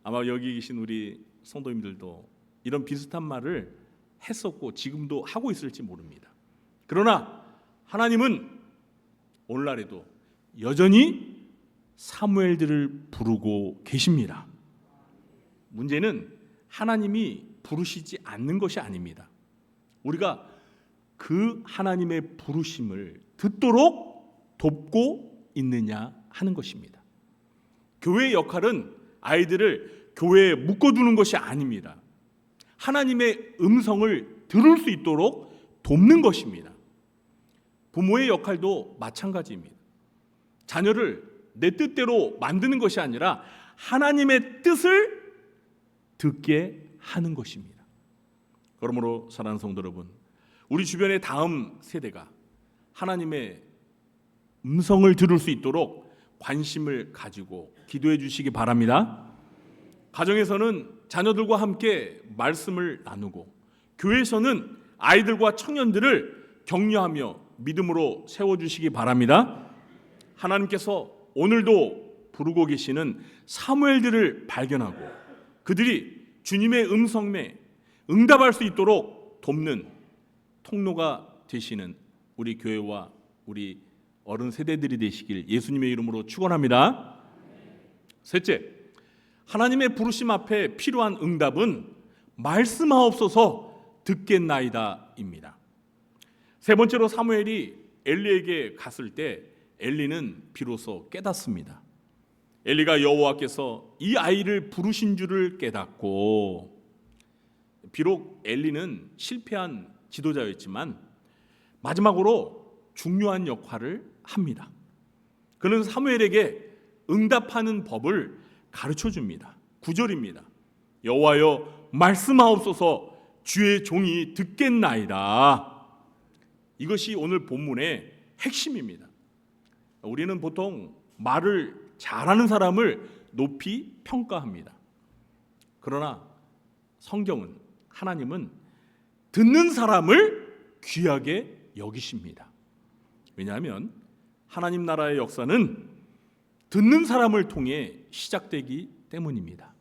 아마 여기 계신 우리 성도님들도 이런 비슷한 말을 했었고 지금도 하고 있을지 모릅니다. 그러나 하나님은 오늘날에도 여전히 사무엘들을 부르고 계십니다. 문제는 하나님이 부르시지 않는 것이 아닙니다. 우리가 그 하나님의 부르심을 듣도록 돕고 있느냐 하는 것입니다. 교회의 역할은 아이들을 교회에 묶어두는 것이 아닙니다. 하나님의 음성을 들을 수 있도록 돕는 것입니다. 부모의 역할도 마찬가지입니다. 자녀를 내 뜻대로 만드는 것이 아니라 하나님의 뜻을 듣게 하는 것입니다. 그러므로 사랑하는 성도 여러분, 우리 주변의 다음 세대가 하나님의 음성을 들을 수 있도록 관심을 가지고 기도해 주시기 바랍니다. 가정에서는 자녀들과 함께 말씀을 나누고, 교회에서는 아이들과 청년들을 격려하며 믿음으로 세워주시기 바랍니다. 하나님께서 오늘도 부르고 계시는 사무엘들을 발견하고 그들이 주님의 음성에 응답할 수 있도록 돕는 통로가 되시는 우리 교회와 우리 어른 세대들이 되시길 예수님의 이름으로 축원합니다. 셋째, 하나님의 부르심 앞에 필요한 응답은 말씀하옵소서 듣겠나이다입니다. 세 번째로 사무엘이 엘리에게 갔을 때 엘리는 비로소 깨닫습니다. 엘리가 여호와께서 이 아이를 부르신 줄을 깨닫고, 비록 엘리는 실패한 지도자였지만 마지막으로 중요한 역할을 합니다. 그는 사무엘에게 응답하는 법을 가르쳐 줍니다. 9절입니다. 여호와여 말씀하옵소서 주의 종이 듣겠나이다. 이것이 오늘 본문의 핵심입니다. 우리는 보통 말을 잘하는 사람을 높이 평가합니다. 그러나 성경은, 하나님은 듣는 사람을 귀하게 여기십니다. 왜냐하면 하나님 나라의 역사는 듣는 사람을 통해 시작되기 때문입니다.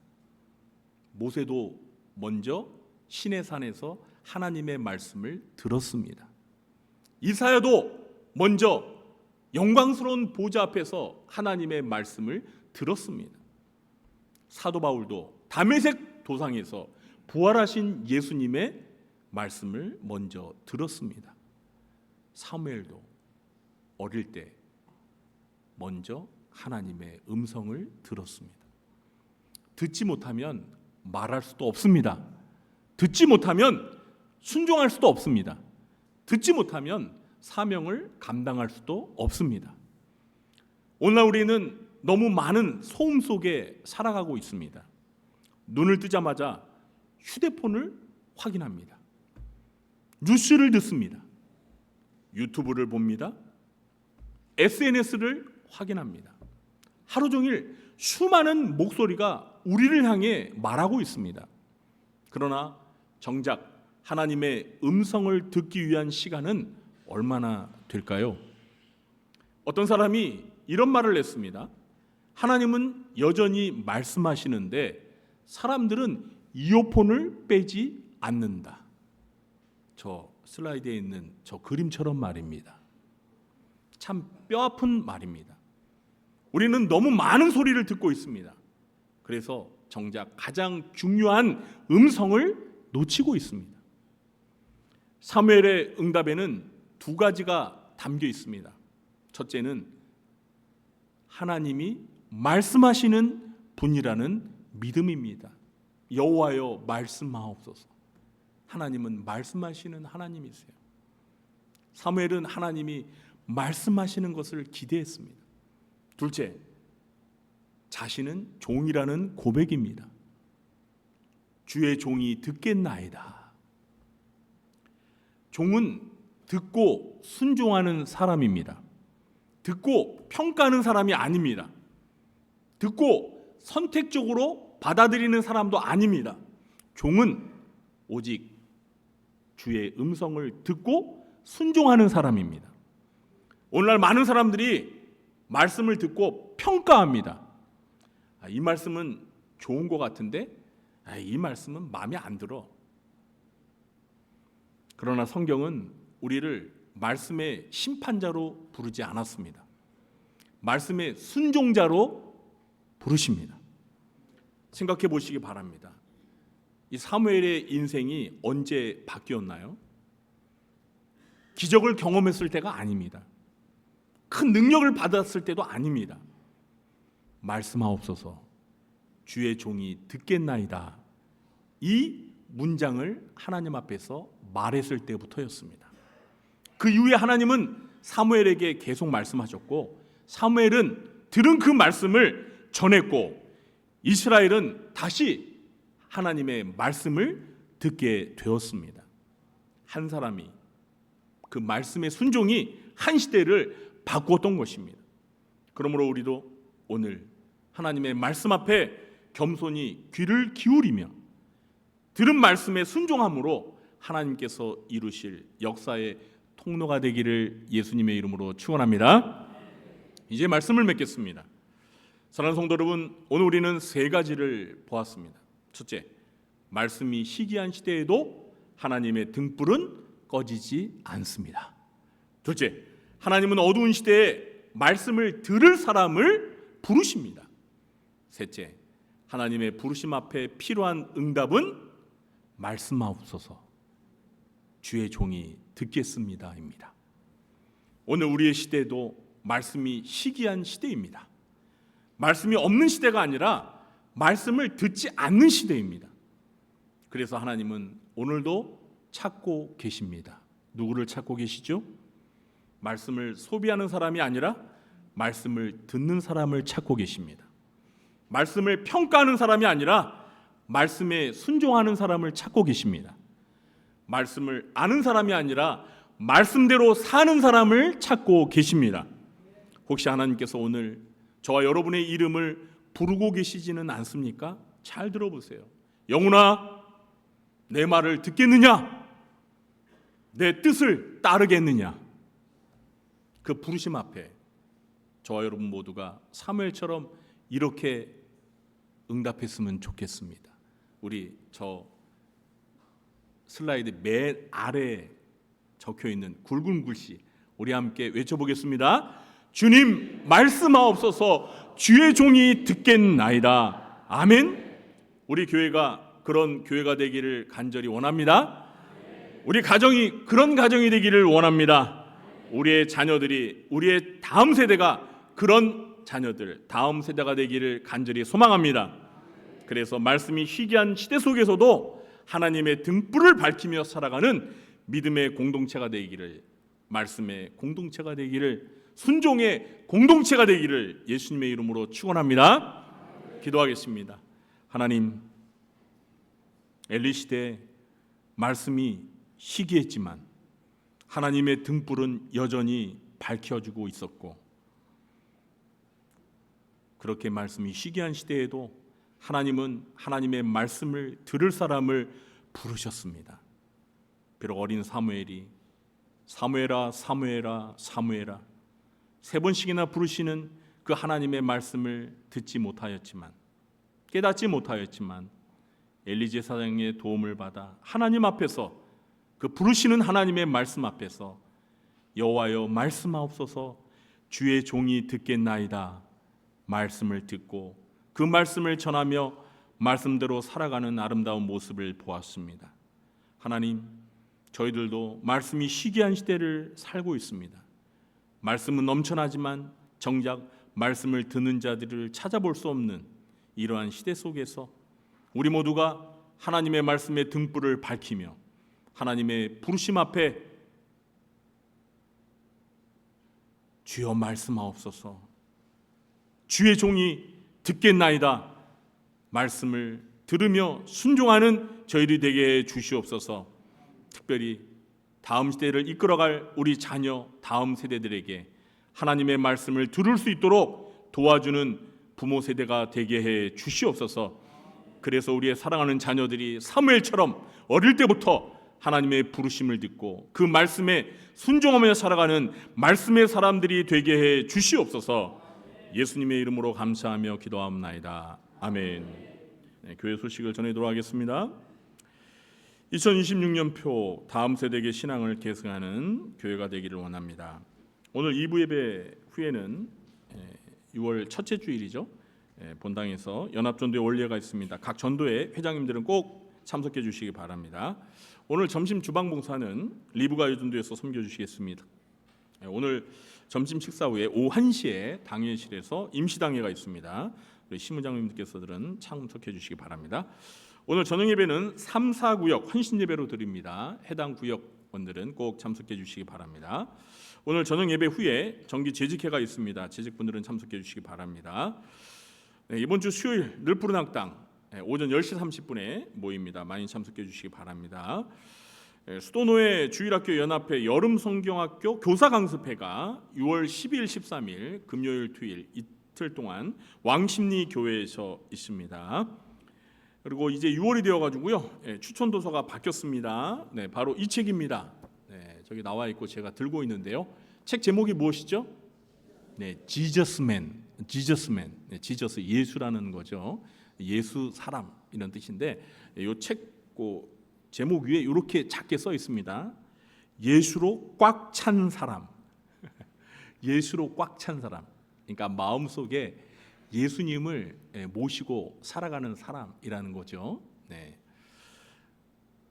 모세도 먼저 시내산에서 하나님의 말씀을 들었습니다. 이사야도 먼저 영광스러운 보좌 앞에서 하나님의 말씀을 들었습니다. 사도 바울도 다메섹 도상에서 부활하신 예수님의 말씀을 먼저 들었습니다. 사무엘도 어릴 때 먼저 하나님의 음성을 들었습니다. 듣지 못하면 말할 수도 없습니다. 듣지 못하면 순종할 수도 없습니다. 듣지 못하면 사명을 감당할 수도 없습니다. 오늘날 우리는 너무 많은 소음 속에 살아가고 있습니다. 눈을 뜨자마자 휴대폰을 확인합니다. 뉴스를 듣습니다. 유튜브를 봅니다. SNS를 확인합니다. 하루 종일 수많은 목소리가 우리를 향해 말하고 있습니다. 그러나 정작 하나님의 음성을 듣기 위한 시간은 얼마나 될까요? 어떤 사람이 이런 말을 했습니다. 하나님은 여전히 말씀하시는데 사람들은 이어폰을 빼지 않는다. 저 슬라이드에 있는 저 그림처럼 말입니다. 참 뼈아픈 말입니다. 우리는 너무 많은 소리를 듣고 있습니다. 그래서 정작 가장 중요한 음성을 놓치고 있습니다. 사무엘의 응답에는 두 가지가 담겨 있습니다. 첫째는 하나님이 말씀하시는 분이라는 믿음입니다. 여호와여 말씀하옵소서. 하나님은 말씀하시는 하나님이세요. 사무엘은 하나님이 말씀하시는 것을 기대했습니다. 둘째, 자신은 종이라는 고백입니다. 주의 종이 듣겠나이다. 종은 듣고 순종하는 사람입니다. 듣고 평가하는 사람이 아닙니다. 듣고 선택적으로 받아들이는 사람도 아닙니다. 종은 오직 주의 음성을 듣고 순종하는 사람입니다. 오늘날 많은 사람들이 말씀을 듣고 평가합니다. 이 말씀은 좋은 것 같은데 이 말씀은 마음에 안 들어. 그러나 성경은 우리를 말씀의 심판자로 부르지 않았습니다. 말씀의 순종자로 부르십니다. 생각해 보시기 바랍니다. 이 사무엘의 인생이 언제 바뀌었나요? 기적을 경험했을 때가 아닙니다. 큰 능력을 받았을 때도 아닙니다. 말씀하옵소서 주의 종이 듣겠나이다. 이 문장을 하나님 앞에서 말했을 때부터였습니다. 그 이후에 하나님은 사무엘에게 계속 말씀하셨고 사무엘은 들은 그 말씀을 전했고 이스라엘은 다시 하나님의 말씀을 듣게 되었습니다. 한 사람이 그 말씀의 순종이 한 시대를 바꾸었던 것입니다. 그러므로 우리도 오늘 하나님의 말씀 앞에 겸손히 귀를 기울이며 들은 말씀에 순종함으로 하나님께서 이루실 역사의 통로가 되기를 예수님의 이름으로 축원합니다. 이제 말씀을 맺겠습니다. 사랑하는 성도 여러분, 오늘 우리는 세 가지를 보았습니다. 첫째, 말씀이 시기한 시대에도 하나님의 등불은 꺼지지 않습니다. 둘째, 하나님은 어두운 시대에 말씀을 들을 사람을 부르십니다. 셋째, 하나님의 부르심 앞에 필요한 응답은 말씀하옵소서 주의 종이 듣겠습니다입니다. 오늘 우리의 시대도 말씀이 시기한 시대입니다. 말씀이 없는 시대가 아니라 말씀을 듣지 않는 시대입니다. 그래서 하나님은 오늘도 찾고 계십니다. 누구를 찾고 계시죠? 말씀을 소비하는 사람이 아니라 말씀을 듣는 사람을 찾고 계십니다. 말씀을 평가하는 사람이 아니라 말씀에 순종하는 사람을 찾고 계십니다. 말씀을 아는 사람이 아니라 말씀대로 사는 사람을 찾고 계십니다. 혹시 하나님께서 오늘 저와 여러분의 이름을 부르고 계시지는 않습니까? 잘 들어보세요. 영혼아, 내 말을 듣겠느냐? 내 뜻을 따르겠느냐? 그 부르심 앞에 저와 여러분 모두가 사무엘처럼 이렇게 응답했으면 좋겠습니다. 우리 저 슬라이드 맨 아래에 적혀있는 굵은 글씨 우리 함께 외쳐보겠습니다. 주님 말씀하옵소서, 주의 종이 듣겠나이다. 아멘. 우리 교회가 그런 교회가 되기를 간절히 원합니다. 우리 가정이 그런 가정이 되기를 원합니다. 우리의 자녀들이, 우리의 다음 세대가 그런 자녀들, 다음 세대가 되기를 간절히 소망합니다. 그래서 말씀이 희귀한 시대 속에서도 하나님의 등불을 밝히며 살아가는 믿음의 공동체가 되기를, 말씀의 공동체가 되기를, 순종의 공동체가 되기를 예수님의 이름으로 축원합니다. 기도하겠습니다. 하나님, 엘리 시대에 말씀이 희귀했지만 하나님의 등불은 여전히 밝혀지고 있었고, 그렇게 말씀이 희귀한 시대에도 하나님은 하나님의 말씀을 들을 사람을 부르셨습니다. 비록 어린 사무엘이 사무엘아 사무엘아 사무엘아 세 번씩이나 부르시는 그 하나님의 말씀을 듣지 못하였지만, 깨닫지 못하였지만 엘리 제사장의 도움을 받아 하나님 앞에서, 그 부르시는 하나님의 말씀 앞에서 여호와여 말씀하옵소서, 주의 종이 듣겠나이다 말씀을 듣고 그 말씀을 전하며 말씀대로 살아가는 아름다운 모습을 보았습니다. 하나님, 저희들도 말씀이 희귀한 시대를 살고 있습니다. 말씀은 넘쳐나지만 정작 말씀을 듣는 자들을 찾아볼 수 없는 이러한 시대 속에서 우리 모두가 하나님의 말씀의 등불을 밝히며 하나님의 부르심 앞에 주여 말씀하옵소서, 주의 종이 듣겠나이다 말씀을 들으며 순종하는 저희들이 되게 해 주시옵소서. 특별히 다음 시대를 이끌어갈 우리 자녀, 다음 세대들에게 하나님의 말씀을 들을 수 있도록 도와주는 부모 세대가 되게 해 주시옵소서. 그래서 우리의 사랑하는 자녀들이 사무엘처럼 어릴 때부터 하나님의 부르심을 듣고 그 말씀에 순종하며 살아가는 말씀의 사람들이 되게 해 주시옵소서. 예수님의 이름으로 감사하며 기도합나이다. 아멘. 네, 교회 소식을 전해드리도록 하겠습니다. 2026년표 다음 세대의 신앙을 계승하는 교회가 되기를 원합니다. 오늘 2부 예배 후에는 6월 첫째 주일이죠. 본당에서 연합전도회 원례가 있습니다. 각 전도회 회장님들은 꼭 참석해 주시기 바랍니다. 오늘 점심 주방봉사는 리브가 유전도에서 섬겨주시겠습니다. 오늘 점심 식사 후에 오후 1시에 당회실에서 임시당회가 있습니다. 우리 신무장님들께서들은 참석해 주시기 바랍니다. 오늘 저녁 예배는 3, 4구역 헌신 예배로 드립니다. 해당 구역원들은 꼭 참석해 주시기 바랍니다. 오늘 저녁 예배 후에 정기 재직회가 있습니다. 재직분들은 참석해 주시기 바랍니다. 네, 이번 주 수요일 늘 푸른 학당 오전 10시 30분에 모입니다. 많이 참석해 주시기 바랍니다. 수도노회 주일학교 연합회 여름 성경학교 교사 강습회가 6월 12일 13일 금요일 토요일 이틀 동안 왕십리 교회에서 있습니다. 그리고 이제 6월이 되어가지고요, 추천 도서가 바뀌었습니다. 네, 바로 이 책입니다. 네, 저기 나와 있고 제가 들고 있는데요. 책 제목이 무엇이죠? 네, 지저스맨. 네, 지저스 예수라는 거죠. 예수 사람 이런 뜻인데, 이 책 제목 위에 이렇게 작게 써 있습니다. 예수로 꽉 찬 사람. 예수로 꽉 찬 사람. 그러니까 마음속에 예수님을 모시고 살아가는 사람이라는 거죠. 네.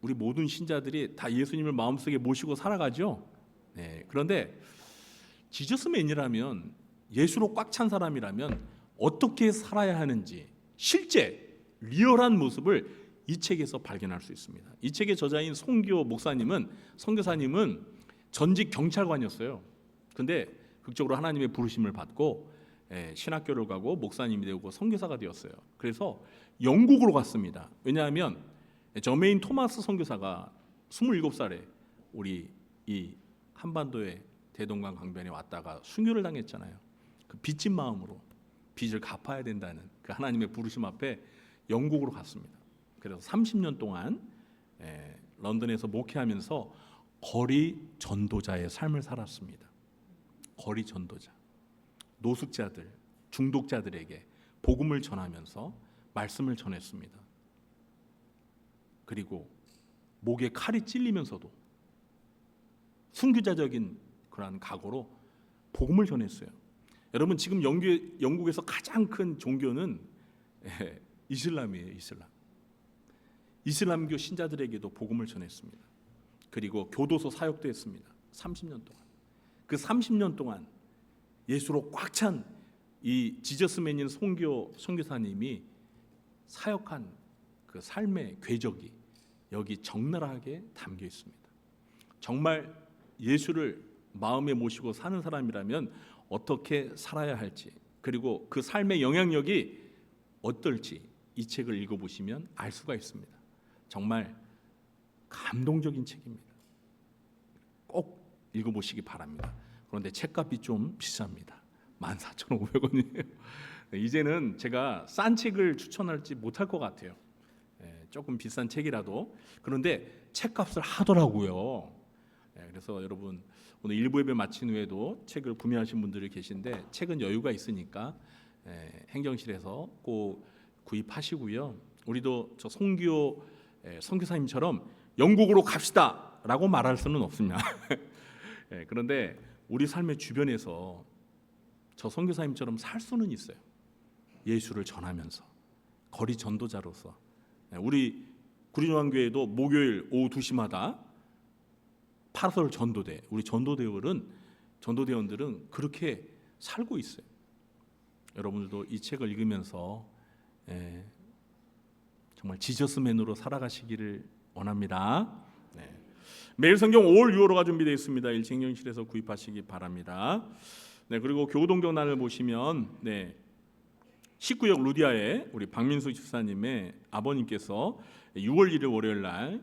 우리 모든 신자들이 다 예수님을 마음속에 모시고 살아가죠. 네. 그런데 지저스맨이라면, 예수로 꽉 찬 사람이라면 어떻게 살아야 하는지 실제 리얼한 모습을 이 책에서 발견할 수 있습니다. 이 책의 저자인 송교 목사님은, 선교사님은 전직 경찰관이었어요. 근데 극적으로 하나님의 부르심을 받고 신학교를 가고 목사님이 되고 선교사가 되었어요. 그래서 영국으로 갔습니다. 왜냐하면 저메인 토마스 선교사가 27살에 우리 이 한반도에 대동강 강변에 왔다가 순교를 당했잖아요. 그 빚진 마음으로 빚을 갚아야 된다는 그 하나님의 부르심 앞에 영국으로 갔습니다. 그래서 30년 동안 런던에서 목회하면서 거리 전도자의 삶을 살았습니다. 거리 전도자, 노숙자들, 중독자들에게 복음을 전하면서 말씀을 전했습니다. 그리고 목에 칼이 찔리면서도 순교자적인 그러한 각오로 복음을 전했어요. 여러분, 지금 영국에서 가장 큰 종교는 이슬람이에요. 이슬람교 신자들에게도 복음을 전했습니다. 그리고 교도소 사역도 했습니다. 30년 동안. 그 30년 동안 예수로 꽉 찬 이 지저스맨인 선교사님이 사역한 그 삶의 궤적이 여기 적나라하게 담겨 있습니다. 정말 예수를 마음에 모시고 사는 사람이라면 어떻게 살아야 할지, 그리고 그 삶의 영향력이 어떨지 이 책을 읽어보시면 알 수가 있습니다. 정말 감동적인 책입니다. 꼭 읽어보시기 바랍니다. 그런데 책값이 좀 비쌉니다. 14,500원이에요. 이제는 제가 싼 책을 추천할지 못할 것 같아요. 조금 비싼 책이라도. 그런데 책값을 하더라고요. 그래서 여러분, 오늘 일부 예배 마친 후에도 책을 구매하신 분들이 계신데, 책은 여유가 있으니까 행정실에서 꼭 구입하시고요. 우리도 저 송기호 선교사님처럼 영국으로 갑시다라고 말할 수는 없습니다. 그런데 우리 삶의 주변에서 저 선교사님처럼 살 수는 있어요. 예수를 전하면서 거리 전도자로서. 우리 구리요한교회도 목요일 오후 2시마다 파라솔 전도대, 우리 전도대원들은 그렇게 살고 있어요. 여러분들도 이 책을 읽으면서 정말 지저스맨으로 살아가시기를 원합니다. 매일 성경 5월 6월호가 준비되어 있습니다. 일책영실에서 구입하시기 바랍니다. 그리고 교동경란을 보시면 19역 루디아에 우리 박민수 집사님의 아버님께서 6월 1일 월요일 날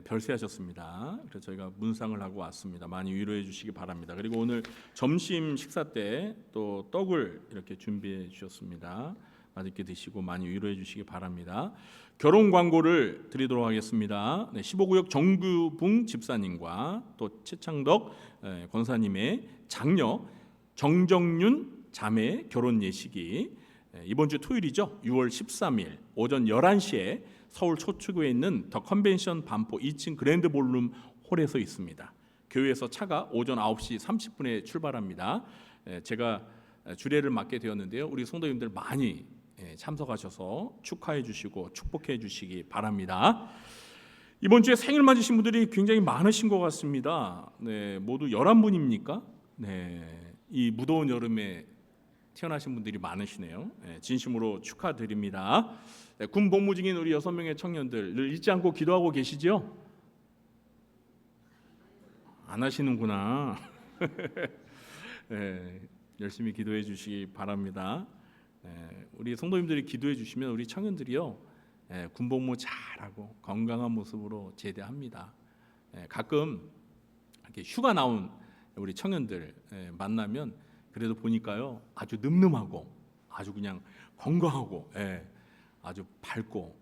별세하셨습니다. 그래서 저희가 문상을 하고 왔습니다. 많이 위로해 주시기 바랍니다. 그리고 오늘 점심 식사 때 또 떡을 이렇게 준비해 주셨습니다. 맛있게 드시고 많이 위로해 주시기 바랍니다. 결혼 광고를 드리도록 하겠습니다. 15구역 정규붕 집사님과 또 최창덕 권사님의 장녀 정정윤 자매 결혼 예식이 이번 주 토요일이죠. 6월 13일 오전 11시에 서울 초축구에 있는 더 컨벤션 반포 2층 그랜드 볼룸 홀에서 있습니다. 교회에서 차가 오전 9시 30분에 출발합니다. 제가 주례를 맡게 되었는데요. 우리 성도님들 많이 참석하셔서 축하해 주시고 축복해 주시기 바랍니다. 이번 주에 생일 맞으신 분들이 굉장히 많으신 것 같습니다. 모두 11분입니까? 이 무더운 여름에 태어나신 분들이 많으시네요. 진심으로 축하드립니다. 군 복무 중인 우리 6명의 청년들 늘 잊지 않고 기도하고 계시죠? 안 하시는구나. 열심히 기도해 주시기 바랍니다. 우리 성도님들이 기도해 주시면 우리 청년들이요 군 복무 잘하고 건강한 모습으로 제대합니다. 가끔 이렇게 휴가 나온 우리 청년들 만나면 그래도 보니까요 아주 늠름하고 아주 그냥 건강하고 아주 밝고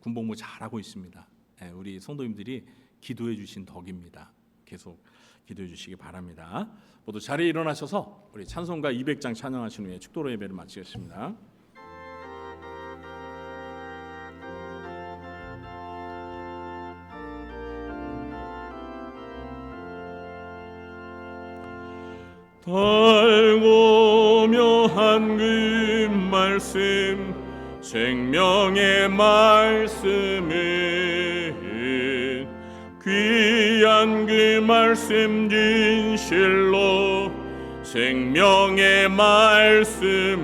군 복무 잘하고 있습니다. 우리 성도님들이 기도해 주신 덕입니다. 계속 기도해 주시기 바랍니다. 모두 자리에 일어나셔서 우리 찬송가 200장 찬양하신 후에 축도로 예배를 마치겠습니다. 달고 묘한 그 말씀 생명의 말씀은 귀한 그 말씀 진실로 생명의 말씀이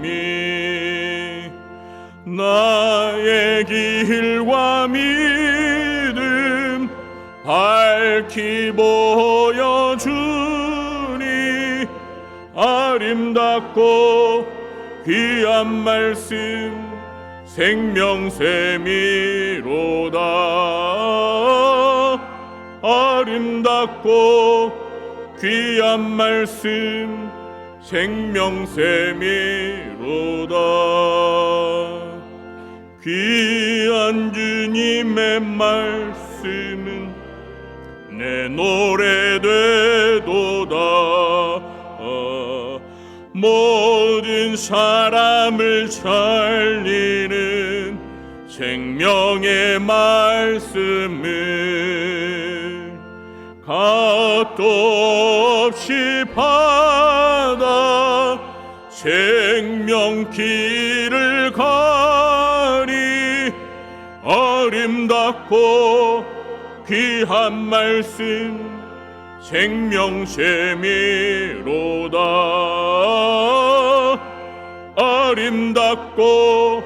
나의 길과 믿음 밝히 보여주니 아름답고 귀한 말씀 생명샘이로다. 아름답고 귀한 말씀 생명샘이로다. 귀한 주님의 말씀은 내 노래 되도다. 모든 사람을 살리는 생명의 말씀을 값도 없이 받아 생명길을 가리. 아름답고 귀한 말씀 생명샘이로다. 아름답고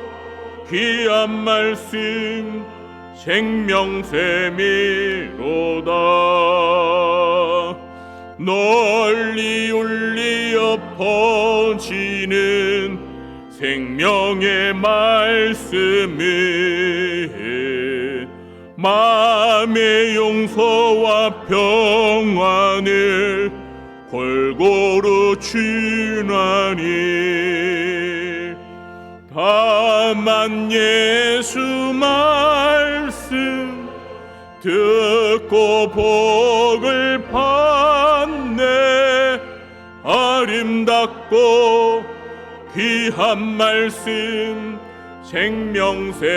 귀한 말씀 생명샘이로다. 널리 울리어 퍼지는 생명의 말씀은 마음의 용서와 평안을 골고루 주나니. 다만 예수 말씀 듣고 복을 받네. 아름답고 귀한 말씀 생명샘이로다.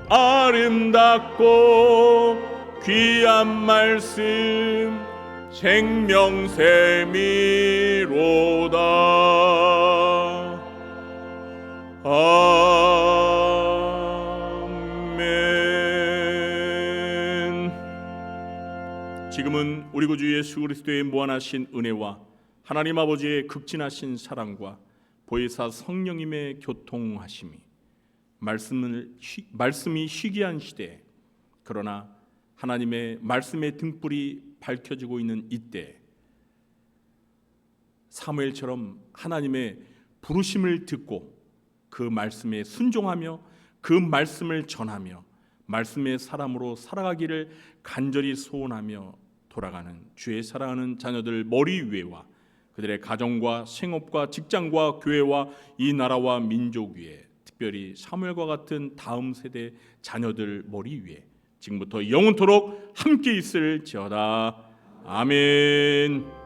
아름답고 귀한 말씀 생명샘이로다. 아멘. 지금은 우리 구주 예수 그리스도의 무한하신 은혜와 하나님 아버지의 극진하신 사랑과 보혜사 성령님의 교통하심이 말씀이 희귀한 시대에, 그러나 하나님의 말씀의 등불이 밝혀지고 있는 이때 사무엘처럼 하나님의 부르심을 듣고 그 말씀에 순종하며 그 말씀을 전하며 말씀의 사람으로 살아가기를 간절히 소원하며 돌아가는 주의 사랑하는 자녀들 머리 위에와 그들의 가정과 생업과 직장과 교회와 이 나라와 민족 위에, 특별히 사무엘과 같은 다음 세대 자녀들 머리 위에 지금부터 영원토록 함께 있을지어다. 아멘.